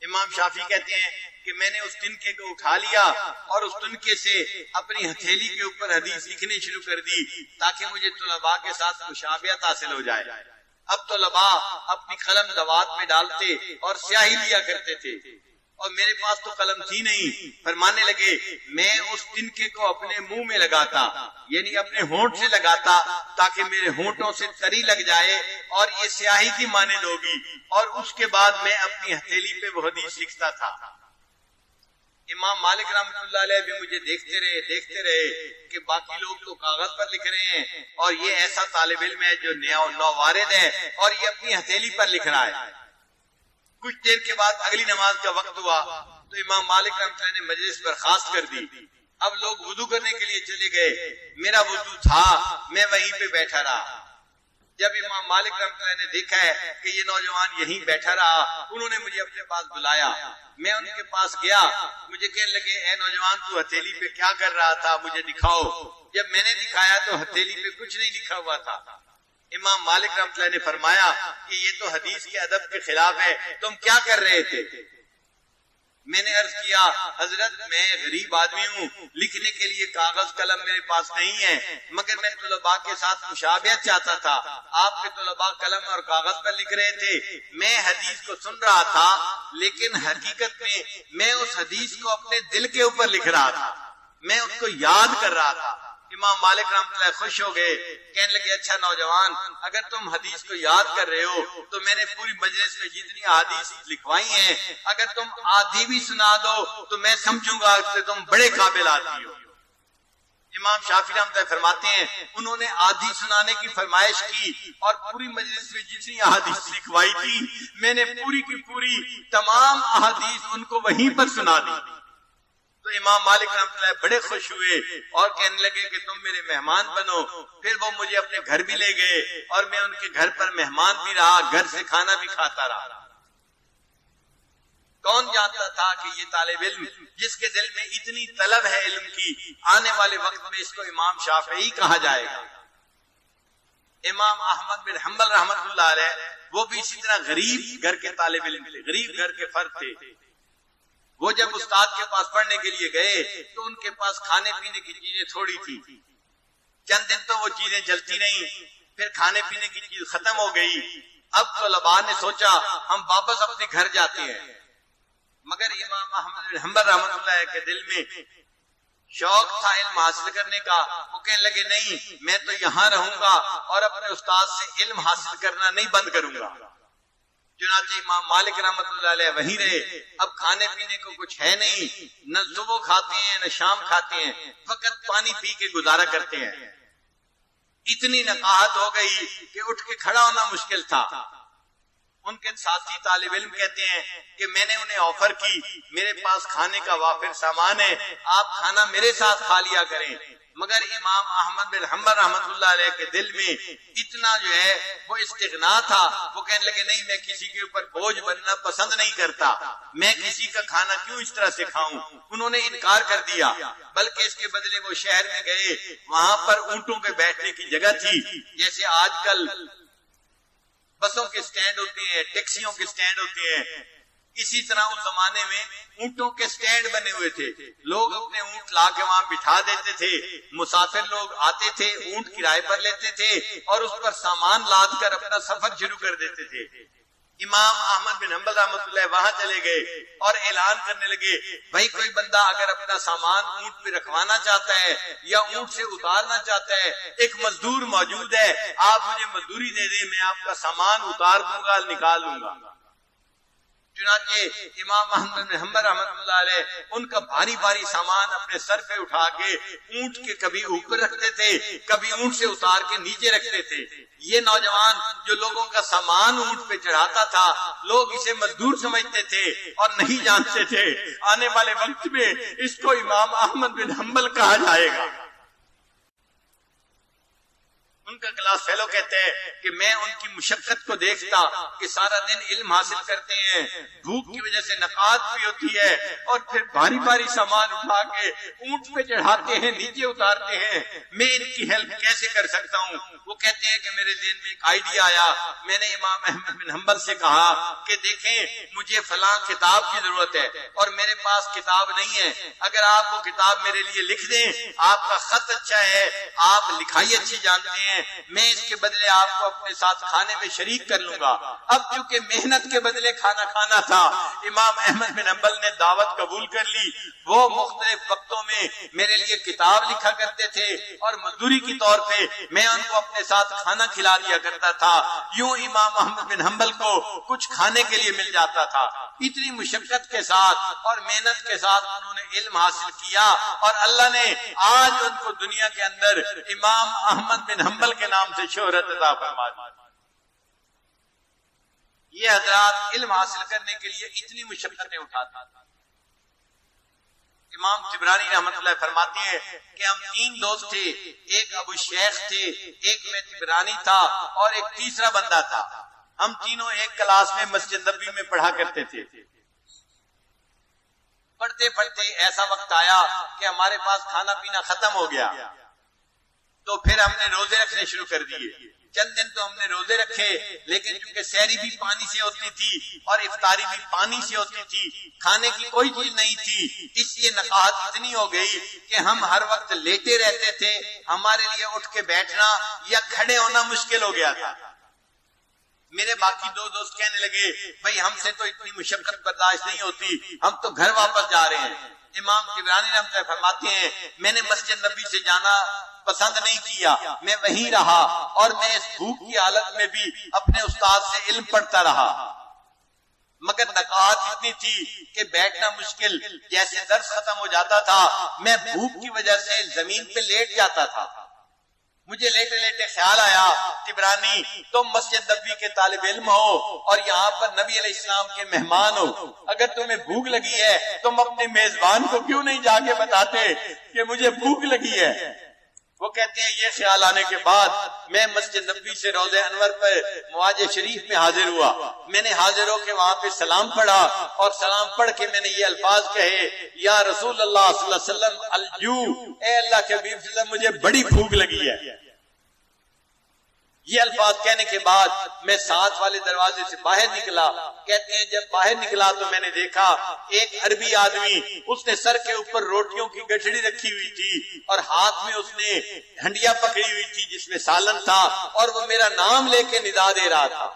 امام شافعی کہتے ہیں کہ میں نے اس تنکے کو اٹھا لیا اور اس تنکے سے اپنی ہتھیلی کے اوپر حدیث لکھنی شروع کر دی تاکہ مجھے طلباء کے ساتھ مشابہت حاصل ہو جائے۔ اب طلباء اپنی قلم دوات میں ڈالتے اور سیاہی لیا کرتے تھے اور میرے پاس تو قلم تھی نہیں۔ فرمانے لگے میں اس تنکے کو اپنے منہ میں لگاتا، یعنی اپنے ہونٹ سے لگاتا تاکہ میرے ہونٹوں سے تری لگ جائے اور یہ سیاہی کی مانند ہوگی، اور اس کے بعد میں اپنی ہتھیلی پہ وہ حدیث لکھتا تھا۔ امام مالک رحمۃ اللہ علیہ بھی مجھے دیکھتے رہے کہ باقی لوگ تو کاغذ پر لکھ رہے ہیں اور یہ ایسا طالب علم ہے جو نووارد ہے اور یہ اپنی ہتھیلی پر لکھ رہا ہے۔ کچھ دیر کے بعد اگلی نماز کا وقت ہوا تو امام مالک رحمۃ اللہ نے مجلس برخاست کر دی۔ اب لوگ وضو کرنے کے لیے چلے گئے، میرا وضو تھا، میں وہیں پہ بیٹھا رہا۔ جب امام مالک رحمۃ اللہ نے دیکھا ہے کہ یہ نوجوان یہیں بیٹھا رہا، انہوں نے مجھے اپنے پاس بلایا۔ میں ان کے پاس گیا، مجھے کہنے لگے اے نوجوان تو ہتھیلی پہ کیا کر رہا تھا، مجھے دکھاؤ۔ جب میں نے دکھایا تو ہتھیلی پہ کچھ نہیں لکھا ہوا تھا۔ امام مالک رحمۃ اللہ نے فرمایا کہ یہ تو حدیث کے ادب کے خلاف ہے، تم کیا کر رہے تھے؟ میں نے عرض کیا حضرت میں غریب آدمی ہوں، لکھنے کے لیے کاغذ قلم میرے پاس نہیں ہے، مگر میں طلباء کے ساتھ مشابہت چاہتا تھا۔ آپ کے طلباء قلم اور کاغذ پر لکھ رہے تھے، میں حدیث کو سن رہا تھا، لیکن حقیقت میں میں اس حدیث کو اپنے دل کے اوپر لکھ رہا تھا، میں اس کو یاد کر رہا تھا۔ امام مالک رحمۃ اللہ خوش ہو گئے، کہنے لگے اچھا نوجوان، اگر تم حدیث کو یاد کر رہے ہو تو میں نے پوری مجلس میں جتنی احادیث لکھوائی ہیں اگر تم آدھی بھی سنا دو تو میں سمجھوں گا کہ تم بڑے قابل آدمی ہو۔ امام شافعی رحمۃ اللہ فرماتے ہیں انہوں نے آدھی سنانے کی فرمائش کی اور پوری مجلس میں جتنی احادیث لکھوائی تھی میں نے پوری کی پوری تمام احادیث ان کو وہیں پر سنا دی۔ تو امام مالک رحمۃ اللہ بڑے خوش ہوئے اور کہنے لگے کہ تم میرے مہمان بنو۔ پھر وہ مجھے اپنے گھر بھی لے گئے اور میں ان کے گھر پر مہمان بھی رہا، گھر سے کھانا بھی کھاتا رہا۔ کون جانتا تھا کہ یہ طالب علم جس کے دل میں اتنی طلب ہے علم کی، آنے والے وقت میں اس کو امام شافعی کہا جائے گا۔ امام احمد بن حنبل رحمۃ اللہ علیہ وہ بھی اسی طرح غریب گھر کے طالب علم تھے، غریب گھر کے فرد تھے۔ وہ جب استاد کے پاس پڑھنے کے لیے گئے تو ان کے پاس کھانے پینے کی چیزیں تھوڑی تھی. چند دن تو وہ چیزیں جلتی نہیں، پھر کھانے پینے کی چیز ختم ہو گئی. اب طلباء نے سوچا ہم واپس اپنے گھر جاتے ہیں، مگر امام احمد بن حنبل رحمۃ اللہ کے دل میں شوق تھا علم حاصل کرنے کا. وہ کہنے لگے نہیں، میں تو یہاں رہوں گا اور اپنے استاد سے علم حاصل کرنا نہیں بند کروں گا. چنانچہ امام مالک رحمۃ اللہ علیہ وہیں رہے. اب کھانے پینے کو کچھ ہے نہیں، نہ صبح کھاتے ہیں نہ شام کھاتے ہیں، فقط پانی پی کے گزارا کرتے ہیں. اتنی نقاہت ہو گئی کہ اٹھ کے کھڑا ہونا مشکل تھا. ان کے ساتھی طالب علم کہتے ہیں کہ میں نے انہیں آفر کی میرے پاس کھانے کا وافر سامان ہے، آپ کھانا میرے ساتھ کھا لیا کریں. مگر امام احمد بن حنبل رحمۃ اللہ علیہ کے دل میں اتنا جو ہے وہ استغنا تھا، وہ کہنے لگے نہیں، میں کسی کے اوپر بوجھ بننا پسند نہیں کرتا، میں کسی کا کھانا کیوں اس طرح سے کھاؤں. انہوں نے انکار کر دیا، بلکہ اس کے بدلے وہ شہر میں گئے. وہاں پر اونٹوں کے بیٹھنے کی جگہ تھی، جیسے آج کل بسوں کے سٹینڈ ہوتے ہیں، ٹیکسیوں کے سٹینڈ ہوتے ہیں، اسی طرح اس زمانے میں اونٹوں کے سٹینڈ بنے ہوئے تھے. لوگ اپنے اونٹ لا کے وہاں بٹھا دیتے تھے، مسافر لوگ آتے تھے، اونٹ کرائے پر لیتے تھے اور اس پر سامان لاد کر اپنا سفر شروع کر دیتے تھے. امام احمد بن حنبل رحمۃ اللہ وہاں چلے گئے اور اعلان کرنے لگے بھائی کوئی بندہ اگر اپنا سامان اونٹ پہ رکھوانا چاہتا ہے یا اونٹ سے اتارنا چاہتا ہے، ایک مزدور موجود ہے، آپ مجھے مزدوری دے دیں، میں آپ کا سامان اتار دوں گا، نکال لوں گا. چنانچہ امام احمد بن حنبل رحمۃ اللہ علیہ ان کا بھاری بھاری سامان اپنے سر پہ اٹھا کے اونٹ کے کبھی اوپر رکھتے تھے، کبھی اونٹ سے اتار کے نیچے رکھتے تھے. یہ نوجوان جو لوگوں کا سامان اونٹ پہ چڑھاتا تھا، لوگ اسے مزدور سمجھتے تھے اور نہیں جانتے تھے آنے والے وقت میں اس کو امام احمد بن حنبل کہا جائے گا. ان کا کلاس فیلو کہتے ہیں کہ میں ان کی مشقت کو دیکھتا کہ سارا دن علم حاصل کرتے ہیں، بھوک کی وجہ سے نقاہت بھی ہوتی ہے اور پھر بھاری بھاری سامان اٹھا کے اونٹ پہ چڑھاتے ہیں، نیچے اتارتے ہیں، میں ان کی ہیلپ کیسے کر سکتا ہوں. وہ کہتے ہیں کہ میرے ذہن میں ایک آئیڈیا آیا. میں نے امام احمد بن حنبل سے کہا کہ دیکھیں مجھے فلاں کتاب کی ضرورت ہے اور میرے پاس کتاب نہیں ہے، اگر آپ وہ کتاب میرے لیے لکھ دیں، آپ کا خط اچھا ہے، آپ لکھائی اچھی جانتے ہیں، میں اس کے بدلے آپ کو اپنے ساتھ کھانے میں شریک کر لوں گا. اب چونکہ محنت کے بدلے کھانا کھانا تھا، امام احمد بن حنبل نے دعوت قبول کر لی. وہ مختلف وقتوں میں میرے لیے کتاب لکھا کرتے تھے اور مزدوری کے طور پہ میں ان کو اپنے ساتھ کھانا کھلا دیا کرتا تھا. یوں امام احمد بن حنبل کو کچھ کھانے کے لیے مل جاتا تھا. اتنی مشقت کے ساتھ اور محنت کے ساتھ انہوں نے علم حاصل کیا اور اللہ نے آج ان کو دنیا کے اندر امام احمد بن حنبل کے نام سے شہرت عطا فرما دی. یہ حضرات علم حاصل کرنے کے لیے اتنی مشقتیں اٹھاتے ہیں. امام طبرانی رحمۃ اللہ فرماتے ہیں کہ ہم 3 دوست تھے، ایک ابو شیخ تھے، ایک میں طبرانی تھا اور ایک تیسرا بندہ تھا. ہم تینوں ایک کلاس میں مسجد نبوی میں پڑھا کرتے تھے. پڑھتے پڑھتے ایسا وقت آیا کہ ہمارے پاس کھانا پینا ختم ہو گیا، تو پھر ہم نے روزے رکھنے شروع کر دیے. چند دن تو ہم نے روزے رکھے، لیکن چونکہ سحری بھی پانی سے ہوتی تھی اور افطاری بھی پانی سے ہوتی تھی، کھانے کی کوئی چیز نہیں تھی، اس لیے نقاہت اتنی ہو گئی کہ ہم ہر وقت لیٹے رہتے تھے. ہمارے لیے اٹھ کے بیٹھنا یا کھڑے ہونا مشکل ہو گیا تھا. میرے باقی 2 دوست کہنے لگے بھئی ہم سے تو اتنی مشقت برداشت نہیں ہوتی، ہم تو گھر واپس جا رہے ہیں. امام طبرانی رحمۃ اللہ فرماتے ہیں میں نے مسجد نبی سے جانا پسند نہیں کیا، میں وہیں رہا اور میں اس بھوک کی حالت میں بھی اپنے استاد سے علم پڑھتا رہا. مگر نقاہت اتنی تھی کہ بیٹھنا مشکل، جیسے درس ختم ہو جاتا تھا میں بھوک کی وجہ سے زمین پہ لیٹ جاتا تھا. مجھے لیٹے لیٹے خیال آیا طبرانی تم مسجد نبوی کے طالب علم ہو اور یہاں پر نبی علیہ السلام کے مہمان ہو، اگر تمہیں بھوک لگی ہے تم اپنے میزبان کو کیوں نہیں جا کے بتاتے کہ مجھے بھوک لگی ہے. وہ کہتے ہیں یہ خیال آنے کے بعد میں مسجد نبوی سے روضہ انور پر مواجہ شریف میں حاضر ہوا. میں نے حاضر ہو کے وہاں پہ سلام پڑھا اور سلام پڑھ کے میں نے یہ الفاظ کہے یا رسول اللہ صلی اللہ علیہ وسلم الجو، اے اللہ کے حبیب صلی اللہ علیہ وسلم مجھے بڑی بھوک لگی ہے. یہ الفاظ کہنے کے بعد میں ساتھ والے دروازے سے باہر نکلا. کہتے ہیں جب باہر نکلا تو میں نے دیکھا ایک عربی آدمی، اس نے سر کے اوپر روٹیوں کی گٹھڑی رکھی ہوئی تھی اور ہاتھ میں اس نے ہنڈیا پکڑی ہوئی تھی جس میں سالن تھا، اور وہ میرا نام لے کے ندا دے رہا تھا،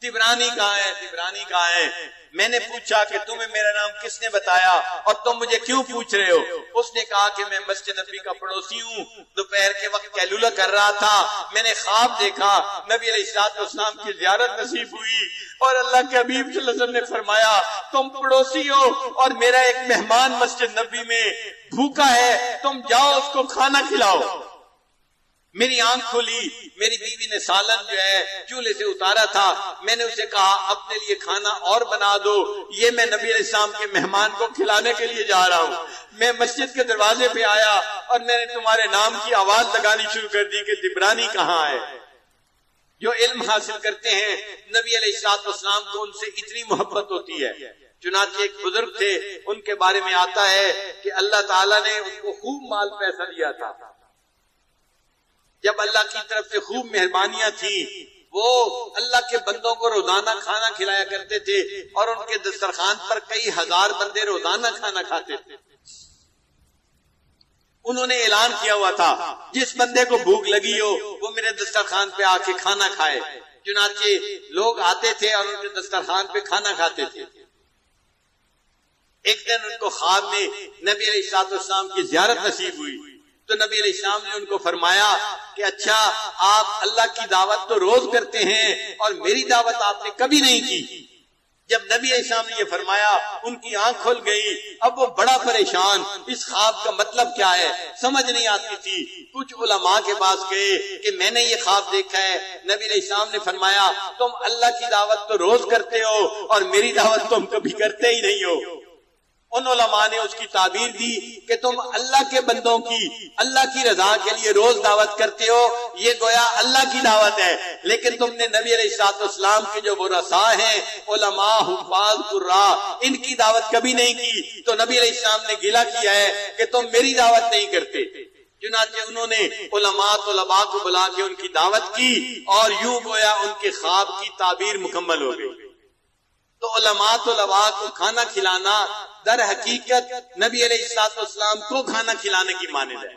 تبرانی کہاں ہے، تبرانی کہاں ہے. میں نے پوچھا کہ تمہیں میرا نام کس نے بتایا اور تم مجھے کیوں پوچھ رہے ہو؟ اس نے کہا کہ میں مسجد نبی کا پڑوسی ہوں، دوپہر کے وقت قیلولہ کر رہا تھا، میں نے خواب دیکھا نبی علیہ السلام کی زیارت نصیب ہوئی اور اللہ کے حبیب صلی اللہ علیہ وسلم نے فرمایا تم پڑوسی ہو اور میرا ایک مہمان مسجد نبی میں بھوکا ہے، تم جاؤ اس کو کھانا کھلاؤ. میری آنکھ کھلی، میری بیوی نے سالن جو ہے چولہے سے اتارا تھا، میں نے اسے کہا اپنے لیے کھانا اور بنا دو، یہ میں نبی علیہ السلام کے مہمان کو کھلانے کے لیے جا رہا ہوں. میں مسجد کے دروازے پہ آیا اور میں نے تمہارے نام کی آواز لگانی شروع کر دی کہ تبرانی کہاں ہے. جو علم حاصل کرتے ہیں نبی علیہ السلام کو ان سے اتنی محبت ہوتی ہے. چنانچہ ایک بزرگ تھے، ان کے بارے میں آتا ہے کہ اللہ تعالیٰ نے ان کو خوب مال پیسہ دیا تھا. جب اللہ کی طرف سے خوب مہربانیاں تھیں، وہ اللہ کے بندوں کو روزانہ کھانا کھلایا کرتے تھے اور ان کے دسترخوان پر کئی ہزار بندے روزانہ کھانا کھاتے تھے. انہوں نے اعلان کیا ہوا تھا جس بندے کو بھوک لگی ہو وہ میرے دسترخوان پہ آ کے کھانا کھائے. چنانچہ لوگ آتے تھے اور ان کے دسترخوان پہ کھانا کھاتے تھے. ایک دن ان کو خواب میں نبی علیہ السلام کی زیارت نصیب ہوئی تو نبی علیہ السلام نے ان کو فرمایا کہ اچھا آپ اللہ کی دعوت تو روز کرتے ہیں اور میری دعوت آپ نے کبھی نہیں کی. جب نبی علیہ السلام نے یہ فرمایا ان کی آنکھ کھل گئی. اب وہ بڑا پریشان، اس خواب کا مطلب کیا ہے سمجھ نہیں آتی تھی. کچھ علماء کے پاس گئے کہ میں نے یہ خواب دیکھا ہے، نبی علیہ السلام نے فرمایا تم اللہ کی دعوت تو روز کرتے ہو اور میری دعوت تم کبھی کرتے ہی نہیں ہو. ان علماء نے اس کی تعبیر دی کہ تم اللہ کے بندوں کی اللہ کی رضا کے لیے روز دعوت کرتے ہو، یہ گویا اللہ کی دعوت ہے، لیکن تم نے نبی علیہ السلام کے جو ورثاء ہیں علماء حفاظ قراء ان کی دعوت کبھی نہیں کی. تو نبی علیہ السلام نے گلہ کیا ہے کہ تم میری دعوت نہیں کرتے. چنانچہ انہوں نے علماء طلباء کو بلا کے ان کی دعوت کی اور یوں گویا ان کے خواب کی تعبیر مکمل ہو گئی. تو علماء طلباء کو کھانا کھلانا در حقیقت نبی علیہ السلام کو کھانا کھلانے کی مانند ہے.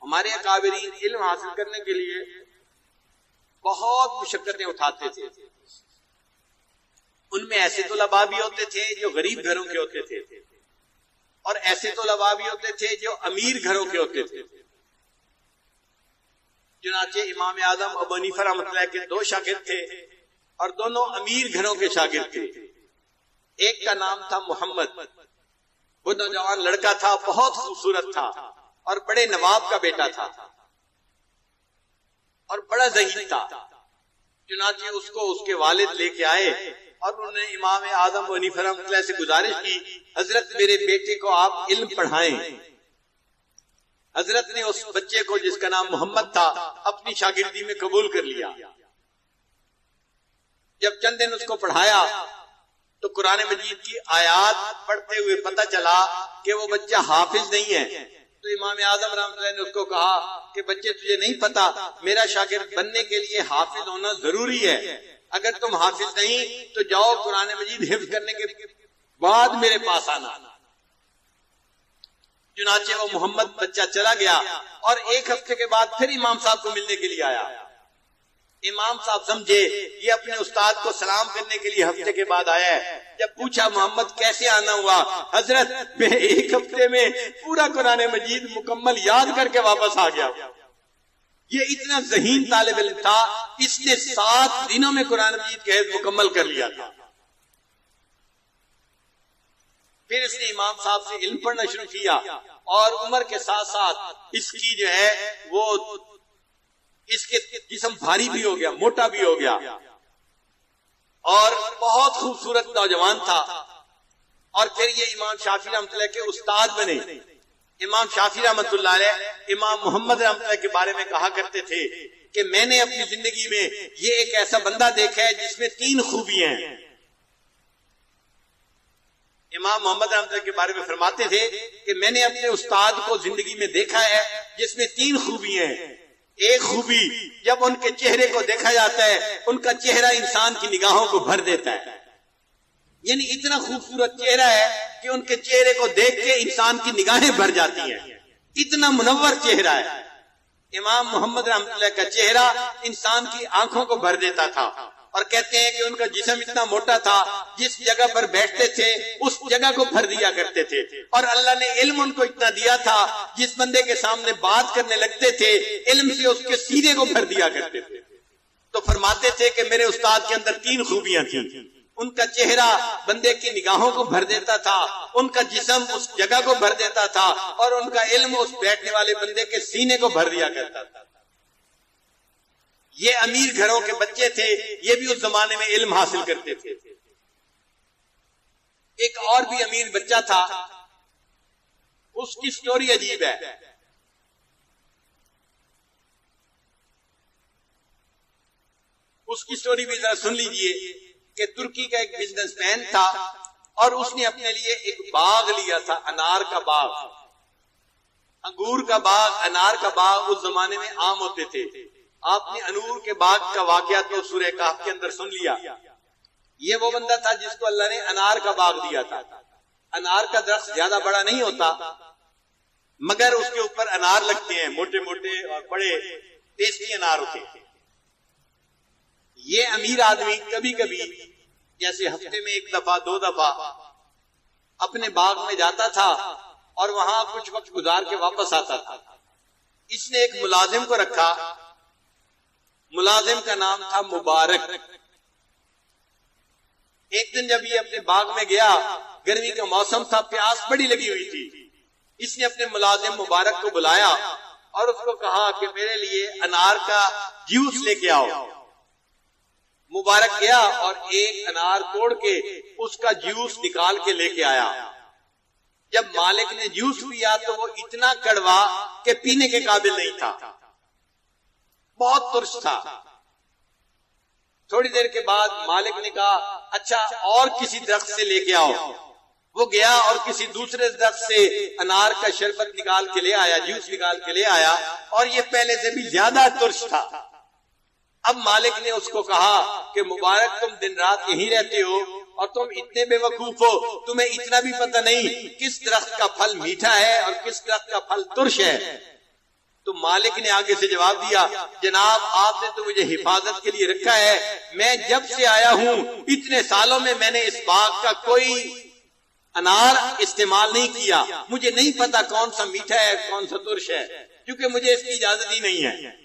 ہمارے اکابرین علم حاصل کرنے کے لیے بہت مشقتیں اٹھاتے تھے. ان میں ایسے طلباء بھی ہوتے تھے جو غریب گھروں کے ہوتے تھے اور ایسے طلباء بھی ہوتے تھے جو امیر گھروں کے ہوتے تھے. چنانچہ امام اعظم ابو حنیفہ رحمۃ اللہ کے دو شاگرد تھے اور دونوں امیر گھروں کے شاگرد تھے. ایک کا نام تھا محمد، وہ نوجوان لڑکا تھا، بہت خوبصورت تھا اور بڑے نواب کا بیٹا تھا اور بڑا ذہین تھا. چنانچہ اس کو اس کے والد لے کے آئے اور انہوں نے امام اعظم ابو حنیفہ رحمۃ اللہ سے گزارش کی حضرت میرے بیٹے کو آپ علم پڑھائیں. حضرت نے اس بچے کو جس کا نام محمد تھا اپنی شاگردی میں قبول کر لیا. جب چند دن اس کو پڑھایا تو قرآن مجید کی آیات پڑھتے ہوئے پتہ چلا کہ وہ بچہ حافظ نہیں ہے. تو امام اعظم رحمۃ اللہ نے اس کو کہا کہ بچے تجھے نہیں پتا میرا شاگرد بننے کے لیے حافظ ہونا ضروری ہے، اگر تم حافظ نہیں تو جاؤ قرآن مجید حفظ کرنے کے بعد میرے پاس آنا. چنانچہ وہ محمد بچہ چلا گیا اور ایک ہفتے کے بعد پھر امام صاحب کو ملنے کے لیے آیا. امام صاحب سمجھے یہ اپنے استاد کو سلام کرنے کے لیے ہفتے کے بعد آیا ہے. جب پوچھا محمد کیسے آنا ہوا؟ حضرت میں ایک ہفتے میں پورا قرآن مجید مکمل یاد کر کے واپس آ گیا. یہ اتنا ذہین طالب علم تھا، اس نے 7 دنوں میں قرآن مجید کا حفظ مکمل کر لیا تھا. پھر اس نے امام صاحب سے علم پڑھنا شروع کیا اور عمر کے ساتھ ساتھ اس کی جو ہے وہ اس کے جسم بھاری بھی ہو گیا، موٹا بھی ہو گیا اور بہت خوبصورت نوجوان تھا. اور پھر یہ امام شافعی رحمۃ اللہ کے استاد بنے. امام شافعی رحمۃ اللہ علیہ امام محمد رحمۃ اللہ کے بارے میں کہا کرتے تھے کہ میں نے اپنی زندگی میں یہ ایک ایسا بندہ دیکھا ہے جس میں 3 خوبیاں ہیں. امام محمد رحمۃ اللہ کے بارے میں فرماتے تھے کہ میں نے اپنے استاد کو زندگی میں دیکھا ہے جس میں 3 خوبیاں ہیں. ایک خوبی، جب ان کے چہرے کو دیکھا جاتا ہے ان کا چہرہ انسان کی نگاہوں کو بھر دیتا ہے. یعنی اتنا خوبصورت چہرہ ہے کہ ان کے چہرے کو دیکھ کے انسان کی نگاہیں بھر جاتی ہیں، اتنا منور چہرہ ہے. امام محمد رحمۃ اللہ کا چہرہ انسان کی آنکھوں کو بھر دیتا تھا، اور کہتے ہیں کہ ان کا جسم اتنا موٹا تھا جس جگہ پر بیٹھتے تھے اس جگہ کو بھر دیا کرتے تھے، اور اللہ نے علم ان کو اتنا دیا تھا جس بندے کے سامنے بات کرنے لگتے تھے علم سے اس کے سینے کو بھر دیا کرتے تھے. تو فرماتے تھے کہ میرے استاد کے اندر 3 خوبیاں تھیں. ان کا چہرہ بندے کی نگاہوں کو بھر دیتا تھا، ان کا جسم اس جگہ کو بھر دیتا تھا، اور ان کا علم اس بیٹھنے والے بندے کے سینے کو بھر دیا کرتا تھا. یہ امیر گھروں کے بچے تھے، یہ بھی اس زمانے میں علم حاصل کرتے تھے. ایک اور بھی امیر بچہ تھا، اس کی سٹوری عجیب ہے. اس کی سٹوری بھی ذرا سن لیجئے کہ ترکی کا ایک بزنس مین تھا اور اس نے اپنے لیے ایک باغ لیا تھا، انار کا باغ. انگور کا باغ، انار کا باغ اس زمانے میں عام ہوتے تھے. آپ نے انور کے باغ کا واقعہ تو سورہ کہف کے اندر سن لیا. یہ وہ بندہ تھا جس کو اللہ نے انار کا باغ دیا تھا. انار کا درخت زیادہ بڑا نہیں ہوتا مگر اس کے اوپر انار لگتے ہیں، موٹے موٹے اور بڑے ٹیسٹی انار ہوتے ہیں. یہ امیر آدمی کبھی کبھی جیسے ہفتے میں 1 دفعہ 2 دفعہ اپنے باغ میں جاتا تھا اور وہاں کچھ وقت گزار کے واپس آتا تھا. اس نے ایک ملازم کو رکھا، ملازم کا نام تھا مبارک. ایک دن جب یہ اپنے باغ میں گیا، گرمی کا موسم تھا، پیاس بڑی لگی ہوئی تھی. اس نے اپنے ملازم مبارک کو بلایا اور اس کو کہا کہ میرے لیے انار کا جوس لے کے آؤ. مبارک گیا اور ایک انار توڑ کے اس کا جوس نکال کے لے کے آیا. جب مالک نے جوس پیا تو وہ اتنا کڑوا کہ پینے کے قابل نہیں تھا، بہت ترش تھا. تھوڑی دیر کے بعد مالک نے کہا اچھا اور کسی درخت سے لے کے آؤ. وہ گیا اور کسی دوسرے درخت سے انار کا شربت نکال کے لے آیا، جوس نکال کے لے آیا، اور یہ پہلے سے بھی زیادہ ترش تھا. اب مالک نے اس کو کہا کہ مبارک تم دن رات یہیں رہتے ہو اور تم اتنے بے وقوف ہو، تمہیں اتنا بھی پتہ نہیں کس درخت کا پھل میٹھا ہے اور کس درخت کا پھل ترش ہے. تو مالک نے آگے سے جواب دیا جناب آپ نے تو مجھے حفاظت کے لیے رکھا ہے، میں جب سے آیا ہوں اتنے سالوں میں میں نے اس باغ کا کوئی انار استعمال نہیں کیا، مجھے نہیں پتا کون سا میٹھا ہے کون سا ترش ہے، کیونکہ مجھے اس کی اجازت ہی نہیں ہے.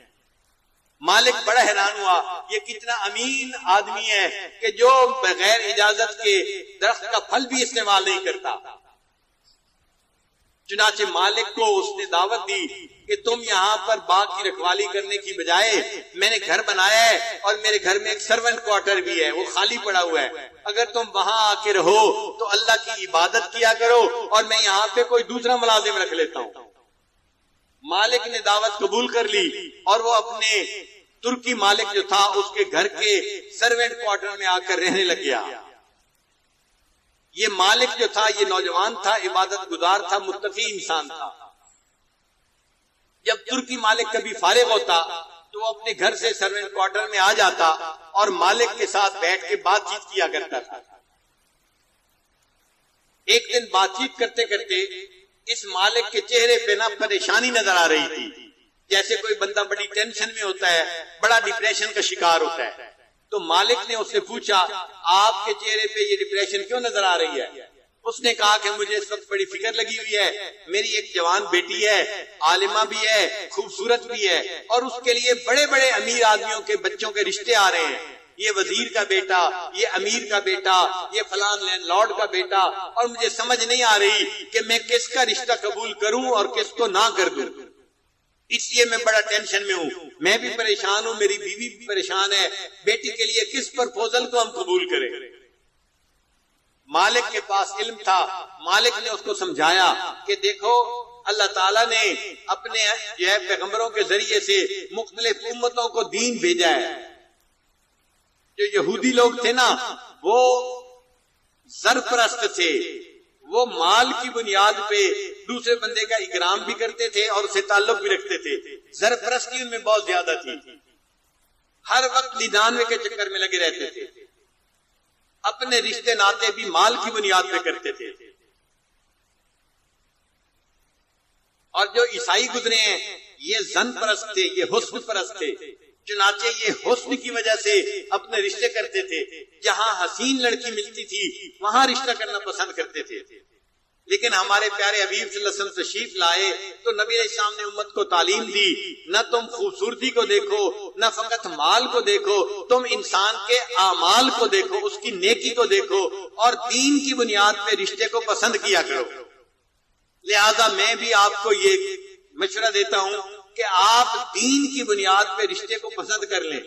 مالک بڑا حیران ہوا یہ کتنا امین آدمی ہے کہ جو بغیر اجازت کے درخت کا پھل بھی استعمال نہیں کرتا. چنانچہ مالک کو اس نے دعوت دی کہ تم یہاں پر باغ کی رکھوالی کرنے کی بجائے میں نے گھر بنایا ہے اور میرے گھر میں ایک سرونٹ کوارٹر بھی ہے، وہ خالی پڑا ہوا ہے، اگر تم وہاں آ کے رہو تو اللہ کی عبادت کیا کرو اور میں یہاں پہ کوئی دوسرا ملازم رکھ لیتا ہوں. مالک نے دعوت قبول کر لی اور وہ اپنے ترکی مالک جو تھا اس کے گھر کے سرونٹ کوارٹر میں آ کر رہنے لگ گیا. یہ مالک جو تھا یہ نوجوان تھا، عبادت گزار تھا، متقی انسان تھا. جب ترکی مالک کبھی فارغ ہوتا تو وہ اپنے گھر سے سرونٹ کوارٹر میں آ جاتا اور مالک کے ساتھ بیٹھ کے بات چیت کیا کرتا تھا. ایک دن بات چیت کرتے کرتے اس مالک کے چہرے پہ نا پریشانی نظر آ رہی تھی، جیسے کوئی بندہ بڑی ٹینشن میں ہوتا ہے، بڑا ڈپریشن کا شکار ہوتا ہے. تو مالک نے اس سے پوچھا آپ کے چہرے پہ یہ ڈپریشن کیوں نظر آ رہی ہے؟ اس نے کہا کہ مجھے اس وقت بڑی فکر لگی ہوئی ہے، میری ایک جوان بیٹی ہے، عالمہ بھی ہے، خوبصورت بھی ہے، اور اس کے لیے بڑے بڑے امیر آدمیوں کے بچوں کے رشتے آ رہے ہیں، یہ وزیر کا بیٹا، یہ امیر کا بیٹا، یہ فلان لینڈ لارڈ کا بیٹا، اور مجھے سمجھ نہیں آ رہی کہ میں کس کا رشتہ قبول کروں اور کس کو نہ کر دوں. اس لیے میں بڑا ٹینشن میں ہوں، میں بھی پریشان ہوں، میری بیوی بھی پریشان ہے، بیٹی کے لیے کس پرپوزل کو ہم قبول کریں. مالک کے پاس علم تھا، مالک نے اس کو سمجھایا کہ دیکھو اللہ تعالیٰ نے اپنے جو ہے پیغمبروں کے ذریعے سے مختلف امتوں کو دین بھیجا ہے. جو یہودی لوگ تھے نا وہ زر پرست تھے، وہ مال کی بنیاد پہ دوسرے بندے کا اکرام بھی کرتے تھے اور اسے تعلق بھی رکھتے تھے. زر پرستی ان میں بہت زیادہ تھی، ہر وقت ننانوے کے چکر میں لگے رہتے تھے، اپنے رشتے ناطے بھی مال کی بنیاد پہ کرتے تھے. اور جو عیسائی گزرے ہیں یہ زن پرست تھے، یہ حسن پرست تھے. چنانچہ یہ حسن کی وجہ سے اپنے رشتے کرتے تھے، جہاں حسین لڑکی ملتی تھی وہاں رشتہ کرنا پسند کرتے تھے. لیکن ہمارے پیارے حبیب صلی اللہ علیہ وسلم تشریف لائے تو نبی علیہ السلام نے امت کو تعلیم دی، نہ تم خوبصورتی کو دیکھو، نہ فقط مال کو دیکھو، تم انسان کے اعمال کو دیکھو، اس کی نیکی کو دیکھو، اور دین کی بنیاد پہ رشتے کو پسند کیا کرو. لہذا میں بھی آپ کو یہ مشورہ دیتا ہوں کہ آپ دین کی بنیاد پہ رشتے کو پسند کر لیں.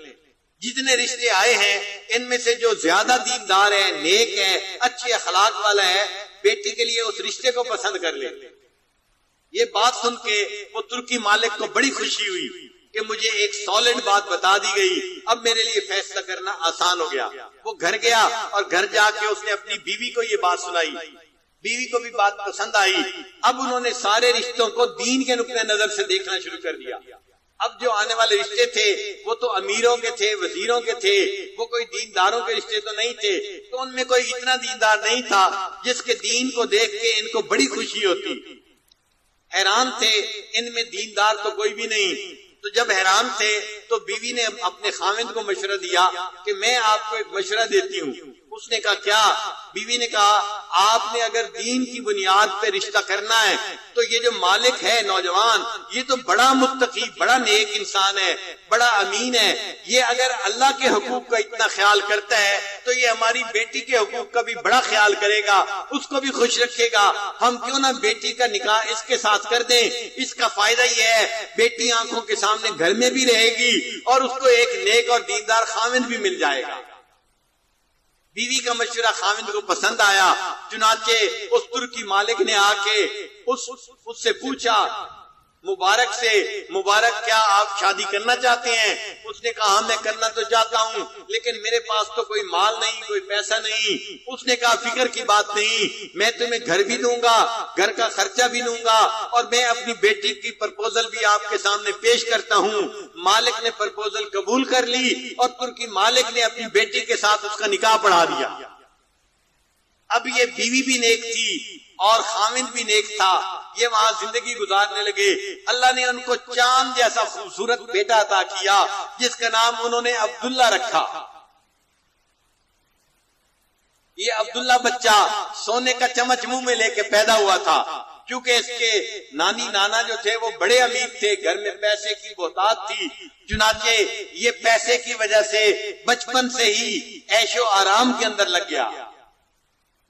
جتنے رشتے آئے ہیں ان میں سے جو زیادہ دیندار ہے، نیک ہے، اچھے اخلاق والا ہے، بیٹی کے لیے اس رشتے کو پسند کر لیں. یہ بات سن کے وہ ترکی مالک کو بڑی خوشی ہوئی کہ مجھے ایک سالڈ بات بتا دی گئی، اب میرے لیے فیصلہ کرنا آسان ہو گیا. وہ گھر گیا اور گھر جا کے اس نے اپنی بیوی کو یہ بات سنائی. بیوی کو بھی بات پسند آئی. اب انہوں نے سارے رشتوں کو دین کے نقطۂ نظر سے دیکھنا شروع کر دیا. اب جو آنے والے رشتے تھے وہ تو امیروں کے تھے، وزیروں کے تھے، وہ کوئی دینداروں کے رشتے تو نہیں تھے. تو ان میں کوئی اتنا دیندار نہیں تھا جس کے دین کو دیکھ کے ان کو بڑی خوشی ہوتی. حیران تھے، ان میں دیندار تو کوئی بھی نہیں. تو جب حیران تھے تو بیوی نے اپنے خاوند کو مشورہ دیا کہ میں آپ کو ایک مشورہ دیتی ہوں. اس نے کہا کیا؟ بیوی نے کہا آپ نے اگر دین کی بنیاد پہ رشتہ کرنا ہے تو یہ جو مالک ہے نوجوان، یہ تو بڑا متقی، بڑا نیک انسان ہے، بڑا امین ہے. یہ اگر اللہ کے حقوق کا اتنا خیال کرتا ہے تو یہ ہماری بیٹی کے حقوق کا بھی بڑا خیال کرے گا، اس کو بھی خوش رکھے گا. ہم کیوں نہ بیٹی کا نکاح اس کے ساتھ کر دیں؟ اس کا فائدہ یہ ہے بیٹی آنکھوں کے سامنے گھر میں بھی رہے گی اور اس کو ایک نیک اور دیندار خاوند بھی مل جائے گا. بیوی کا مشورہ خاوند کو پسند آیا. چنانچہ اس ترکی مالک نے آ کے اس سے پوچھا مبارک سے، مبارک کیا آپ شادی کرنا چاہتے ہیں؟ اس نے کہا ہاں میں کرنا تو چاہتا ہوں لیکن میرے پاس تو کوئی مال نہیں، کوئی پیسہ نہیں. اس نے کہا فکر کی بات نہیں، میں تمہیں گھر بھی دوں گا، گھر کا خرچہ بھی دوں گا، اور میں اپنی بیٹی کی پرپوزل بھی آپ کے سامنے پیش کرتا ہوں. مالک نے پرپوزل قبول کر لی اور ترکی مالک نے اپنی بیٹی کے ساتھ اس کا نکاح پڑھا دیا. اب یہ بیوی بھی نیک تھی اور خاوند بھی نیک تھا. یہ وہاں زندگی گزارنے لگے. اللہ نے ان کو چاند جیسا خوبصورت بیٹا عطا کیا جس کا نام انہوں نے عبداللہ رکھا. یہ عبداللہ بچہ سونے کا چمچ منہ میں لے کے پیدا ہوا تھا. کیونکہ اس کے نانی نانا جو تھے وہ بڑے امیر تھے، گھر میں پیسے کی بہتات تھی. چنانچہ یہ پیسے کی وجہ سے بچپن سے ہی عیش و آرام کے اندر لگ گیا.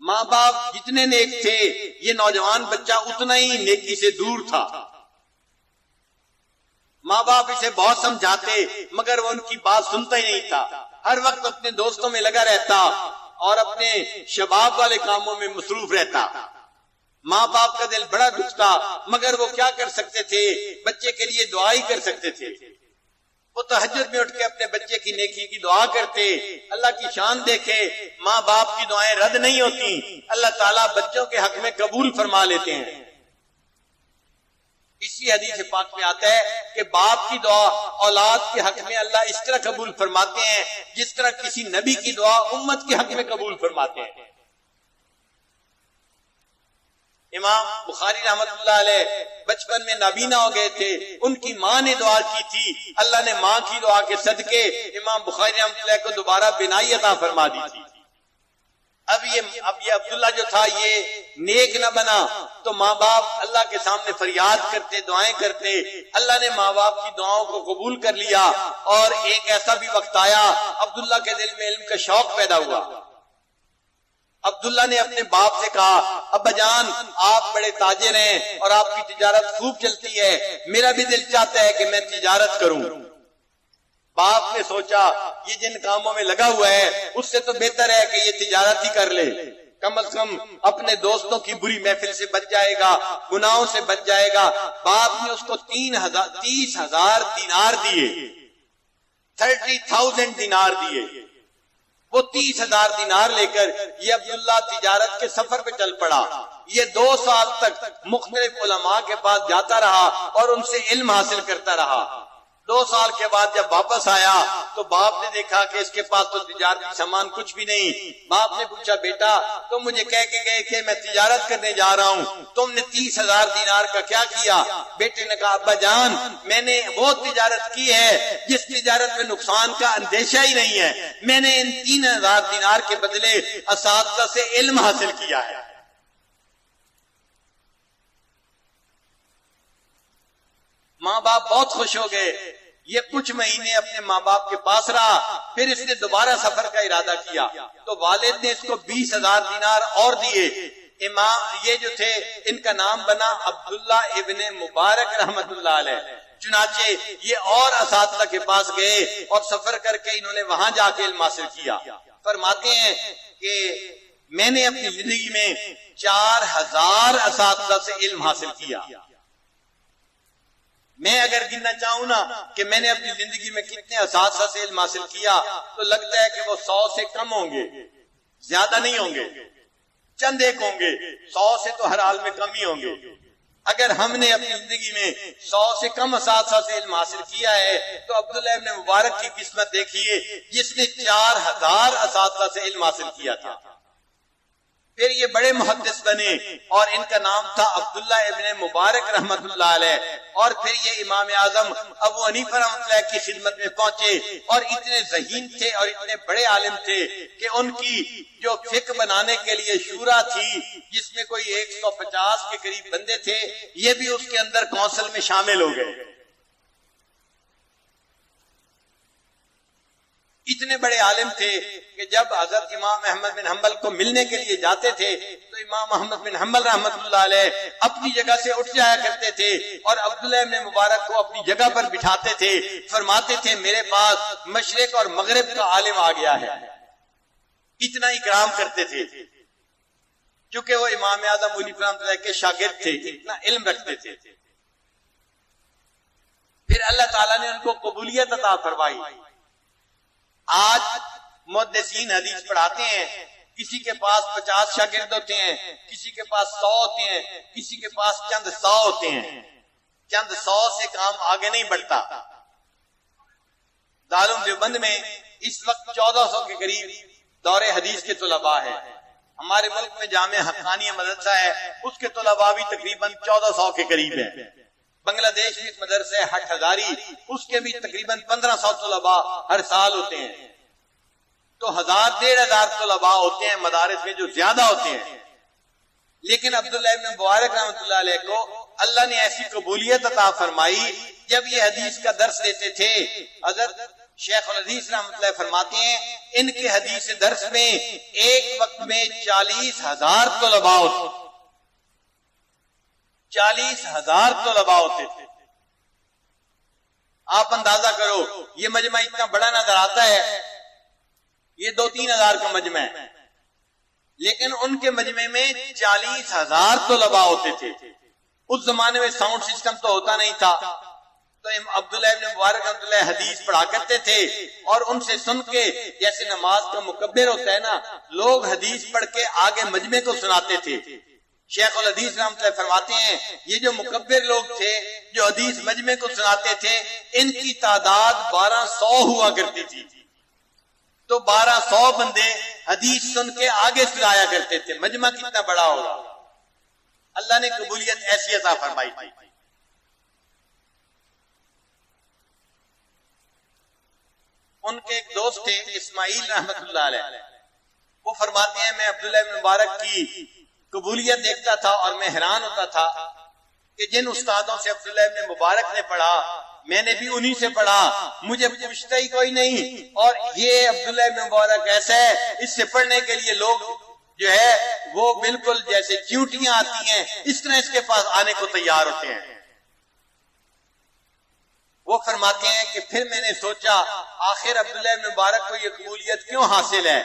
ماں باپ جتنے نیک تھے یہ نوجوان بچہ اتنا ہی نیکی سے دور تھا. ماں باپ اسے بہت سمجھاتے مگر وہ ان کی بات سنتا ہی نہیں تھا. ہر وقت اپنے دوستوں میں لگا رہتا اور اپنے شباب والے کاموں میں مصروف رہتا. ماں باپ کا دل بڑا دکھتا مگر وہ کیا کر سکتے تھے؟ بچے کے لیے دعا ہی کر سکتے تھے. وہ تہجد میں اٹھ کے اپنے بچے کی نیکی کی دعا کرتے. اللہ کی شان دیکھے، ماں باپ کی دعائیں رد نہیں ہوتی، اللہ تعالیٰ بچوں کے حق میں قبول فرما لیتے ہیں. اسی حدیث پاک میں آتا ہے کہ باپ کی دعا اولاد کے حق میں اللہ اس طرح قبول فرماتے ہیں جس طرح کسی نبی کی دعا امت کے حق میں قبول فرماتے ہیں. امام بخاری رحمت اللہ علیہ بچپن میں نابینا ہو گئے تھے. ان کی ماں نے دعا کی تھی، اللہ نے ماں کی دعا کے صدقے امام بخاری رحمت اللہ کو دوبارہ بینائی عطا فرما دی تھی. اب یہ عبداللہ جو تھا یہ نیک نہ بنا تو ماں باپ اللہ کے سامنے فریاد کرتے، دعائیں کرتے. اللہ نے ماں باپ کی دعاؤں کو قبول کر لیا اور ایک ایسا بھی وقت آیا عبداللہ کے دل میں علم کا شوق پیدا ہوا. عبداللہ نے اپنے باپ سے کہا ابا جان آپ بڑے تاجر ہیں اور آپ کی تجارت خوب چلتی ہے، میرا بھی دل چاہتا ہے کہ میں تجارت کروں. باپ نے سوچا یہ جن کاموں میں لگا ہوا ہے اس سے تو بہتر ہے کہ یہ تجارت ہی کر لے. کم از کم اپنے دوستوں کی بری محفل سے بچ جائے گا، گناہوں سے بچ جائے گا۔ باپ نے اس کو 30,000 دینار دیے، 30,000 دینار دیے۔ وہ 30,000 دینار لے کر یہ عبداللہ تجارت کے سفر پہ چل پڑا۔ یہ 2 سال تک مختلف علماء کے پاس جاتا رہا اور ان سے علم حاصل کرتا رہا۔ 2 سال کے بعد جب واپس آیا تو باپ نے دیکھا کہ اس کے پاس تو تجارتی سامان کچھ بھی نہیں۔ باپ نے پوچھا بیٹا تم مجھے کہہ کے گئے کہ میں تجارت کرنے جا رہا ہوں، تم نے 30,000 دینار کا کیا کیا؟ بیٹے نے کہا ابا جان میں نے وہ تجارت کی ہے جس تجارت میں نقصان کا اندیشہ ہی نہیں ہے، میں نے ان 3,000 دینار کے بدلے اساتذہ سے علم حاصل کیا ہے۔ ماں باپ بہت خوش ہو گئے۔ یہ کچھ مہینے اپنے ماں باپ کے پاس رہا، پھر اس نے دوبارہ سفر کا ارادہ کیا تو والد نے اس کو 20,000 دینار اور دیے۔ امام یہ جو تھے ان کا نام بنا عبداللہ ابن مبارک رحمت اللہ علیہ۔ چنانچہ یہ اور اساتذہ کے پاس گئے اور سفر کر کے انہوں نے وہاں جا کے علم حاصل کیا۔ فرماتے ہیں کہ میں نے اپنی زندگی میں 4,000 اساتذہ سے علم حاصل کیا۔ میں اگر گننا چاہوں نا کہ میں نے اپنی زندگی میں کتنے اساتذہ سے علم حاصل کیا تو لگتا ہے کہ وہ 100 سے کم ہوں گے، زیادہ نہیں ہوں گے، چند ایک ہوں گے، 100 سے تو ہر حال میں کم ہی ہوں گے۔ اگر ہم نے اپنی زندگی میں 100 سے کم اساتذہ سے علم حاصل کیا ہے تو عبداللہ ابن مبارک کی قسمت دیکھیے جس نے 4,000 اساتذہ سے علم حاصل کیا تھا۔ پھر یہ بڑے محدث بنے اور ان کا نام تھا عبداللہ ابن مبارک رحمت اللہ علیہ۔ اور پھر یہ امام اعظم ابو حنیفہ رحمۃ اللہ کی خدمت میں پہنچے اور اتنے ذہین تھے اور اتنے بڑے عالم تھے کہ ان کی جو فقہ بنانے کے لیے شورا تھی جس میں کوئی 150 کے قریب بندے تھے، یہ بھی اس کے اندر کونسل میں شامل ہو گئے۔ اتنے بڑے عالم تھے کہ جب حضرت امام احمد بن حنبل کو ملنے کے لیے جاتے تھے تو امام احمد بن حنبل رحمۃ اللہ علیہ اپنی جگہ سے اٹھ جایا کرتے تھے اور عبداللہ ابن مبارک کو اپنی جگہ پر بٹھاتے تھے۔ فرماتے تھے میرے پاس مشرق اور مغرب کا عالم آ گیا ہے۔ اتنا اکرام کرتے تھے کیونکہ وہ امام اعظم علی رحمۃ اللہ کے شاگرد تھے، اتنا علم رکھتے تھے۔ پھر اللہ تعالیٰ نے ان کو قبولیت عطا فرمائی۔ آج محدثین حدیث پڑھاتے ہیں، کسی کے پاس 50 شاگرد ہوتے ہیں، کسی کے پاس 100 ہوتے ہیں، کسی کے پاس چند 100 ہوتے ہیں۔ چند 100 سے کام آگے نہیں بڑھتا۔ دارالعلوم دیوبند میں اس وقت 1400 کے قریب دور حدیث کے طلباء ہیں۔ ہمارے ملک میں جامع حقانیہ مدرسہ ہے، اس کے طلباء بھی تقریباً 1400 کے قریب ہیں۔ بنگلہ دیش میں ایک مدرسہ ہے ہٹ ہزاری، اس کے بھی تقریباً 1500 طلباء ہر سال ہوتے ہیں۔ تو 1000-1500 طلباء ہوتے ہیں مدارس میں جو زیادہ ہوتے ہیں۔ لیکن عبداللہ ابن مبارک رحمۃ اللہ علیہ کو اللہ نے ایسی قبولیت عطا فرمائی، جب یہ حدیث کا درس دیتے تھے حضرت شیخ الحدیث رحمۃ اللہ فرماتے ہیں ان کے حدیث درس میں ایک وقت میں 40,000 طلباء ہوتے تھے۔ 40,000 طلباء ہوتے تھے۔ آپ اندازہ کرو یہ مجمع اتنا بڑا نظر آتا ہے، یہ 2-3 ہزار کا مجمع ہے، لیکن ان کے مجمع میں 40,000 طلباء ہوتے تھے۔ اس زمانے میں ساؤنڈ سسٹم تو ہوتا نہیں تھا، تو عبداللہ ابن مبارک رحمۃ اللہ حدیث پڑھا کرتے تھے اور ان سے سن کے جیسے نماز کا مکبر ہوتا ہے نا، لوگ حدیث پڑھ کے آگے مجمع کو سناتے تھے۔ شیخ الحدیث رحمۃ اللہ فرماتے ہیں یہ جو مکبر لوگ تھے جو حدیث مجمع کو سناتے تھے، ان کی تعداد 1200 ہوا کرتی تھی۔ تو 1200 بندے حدیث سن کے آگے سنایا کرتے تھے، مجمع کتنا بڑا ہوگا۔ اللہ نے قبولیت ایسی عطا فرمائی تھی۔ ان کے ایک دوست تھے اسماعیل رحمۃ اللہ علیہ، وہ فرماتے ہیں میں عبداللہ ابن مبارک کی قبولیت دیکھتا تھا اور میں حیران ہوتا تھا کہ جن استادوں سے عبداللہ ابن مبارک نے پڑھا میں نے بھی انہی سے پڑھا، مجھے پوچھتا ہی کوئی نہیں، اور یہ عبداللہ ابن مبارک ایسا ہے اس سے پڑھنے کے لیے لوگ جو ہے وہ بالکل جیسے چیونٹیاں آتی ہیں اس طرح اس کے پاس آنے کو تیار ہوتے ہیں۔ وہ فرماتے ہیں کہ پھر میں نے سوچا آخر عبداللہ ابن مبارک کو یہ قبولیت کیوں حاصل ہے؟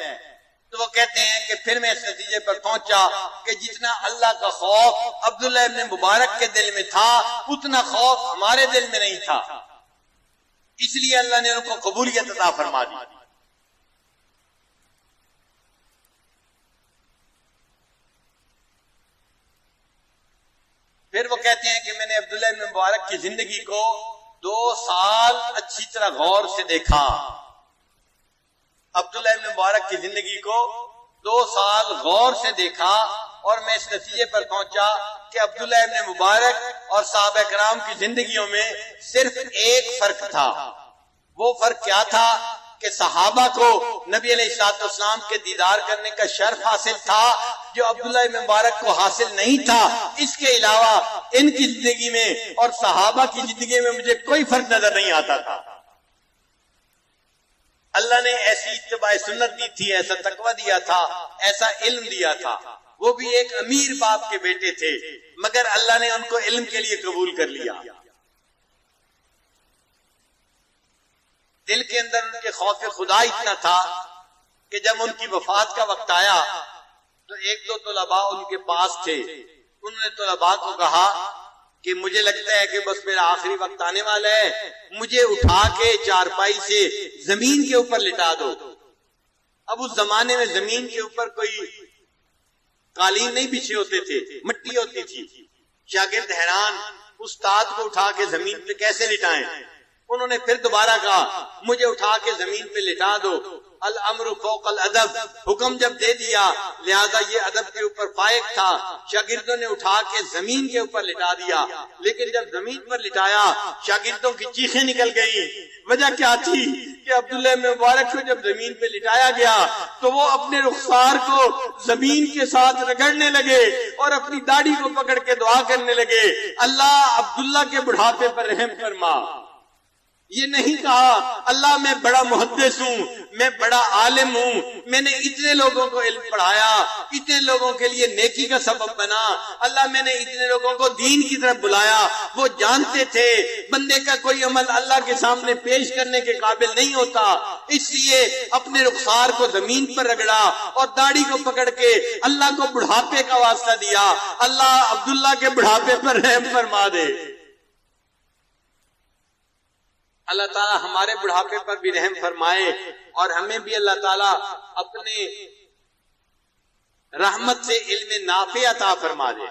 تو وہ کہتے ہیں کہ پھر میں اس نتیجے پر پہنچا کہ جتنا اللہ کا خوف عبداللہ ابن مبارک کے دل میں تھا اتنا خوف ہمارے دل میں نہیں تھا، اس لیے اللہ نے ان کو قبولیت عطا فرما دی۔ پھر وہ کہتے ہیں کہ میں نے عبداللہ ابن مبارک کی زندگی کو 2 سال اچھی طرح غور سے دیکھا، عبداللہ ابن مبارک کی زندگی کو 2 سال غور سے دیکھا، اور میں اس نتیجے پر پہنچا کہ عبداللہ ابن مبارک اور صحابہ کرام کی زندگیوں میں صرف ایک فرق تھا۔ وہ فرق کیا تھا کہ صحابہ کو نبی علیہ الصلوۃ والسلام کے دیدار کرنے کا شرف حاصل تھا جو عبداللہ ابن مبارک کو حاصل نہیں تھا۔ اس کے علاوہ ان کی زندگی میں اور صحابہ کی زندگی میں مجھے کوئی فرق نظر نہیں آتا تھا۔ اللہ نے ایسی اتباع سنت دی تھی، ایسا تقوی دیا تھا، ایسا علم دیا تھا۔ وہ بھی ایک امیر باپ کے بیٹے تھے، مگر اللہ نے ان کو علم کے لیے قبول کر لیا۔ دل کے اندر ان کے خوف خدا اتنا تھا کہ جب ان کی وفات کا وقت آیا تو 1-2 طلباء ان کے پاس تھے، انہوں نے طلباء کو کہا کہ مجھے لگتا ہے کہ بس میرا آخری وقت آنے والا ہے، مجھے اٹھا کے چارپائی سے زمین کے اوپر لٹا دو۔ اب اس زمانے میں زمین کے اوپر کوئی قالین نہیں بچھے ہوتے تھے، مٹی ہوتی تھی۔ شاگرد حیران، استاد کو اٹھا کے زمین پہ کیسے لٹائیں؟ انہوں نے پھر دوبارہ کہا مجھے اٹھا کے زمین پہ لٹا دو۔ الامر فوق الادب، حکم جب دے دیا لہذا یہ ادب کے اوپر فائق تھا، شاگردوں نے اٹھا کے زمین کے اوپر لٹا دیا، لیکن جب زمین پر لٹایا شاگردوں کی چیخیں نکل گئی۔ وجہ کیا تھی کہ عبداللہ ابن مبارک کو جب زمین پہ لٹایا گیا تو وہ اپنے رخسار کو زمین کے ساتھ رگڑنے لگے اور اپنی داڑھی کو پکڑ کے دعا کرنے لگے، اللہ عبداللہ کے بڑھاپے پر رحم فرما۔ یہ نہیں کہا اللہ میں بڑا محدث ہوں، میں بڑا عالم ہوں، میں نے اتنے لوگوں کو علم پڑھایا، اتنے لوگوں کے لیے نیکی کا سبب بنا، اللہ میں نے اتنے لوگوں کو دین کی طرف بلایا۔ وہ جانتے تھے بندے کا کوئی عمل اللہ کے سامنے پیش کرنے کے قابل نہیں ہوتا، اس لیے اپنے رخسار کو زمین پر رگڑا اور داڑھی کو پکڑ کے اللہ کو بڑھاپے کا واسطہ دیا، اللہ عبداللہ کے بڑھاپے پر رحم فرما دے۔ اللہ تعالیٰ ہمارے بڑھاپے پر بھی رحم فرمائے اور ہمیں بھی اللہ تعالیٰ اپنے رحمت سے علم نافع عطا فرما دے۔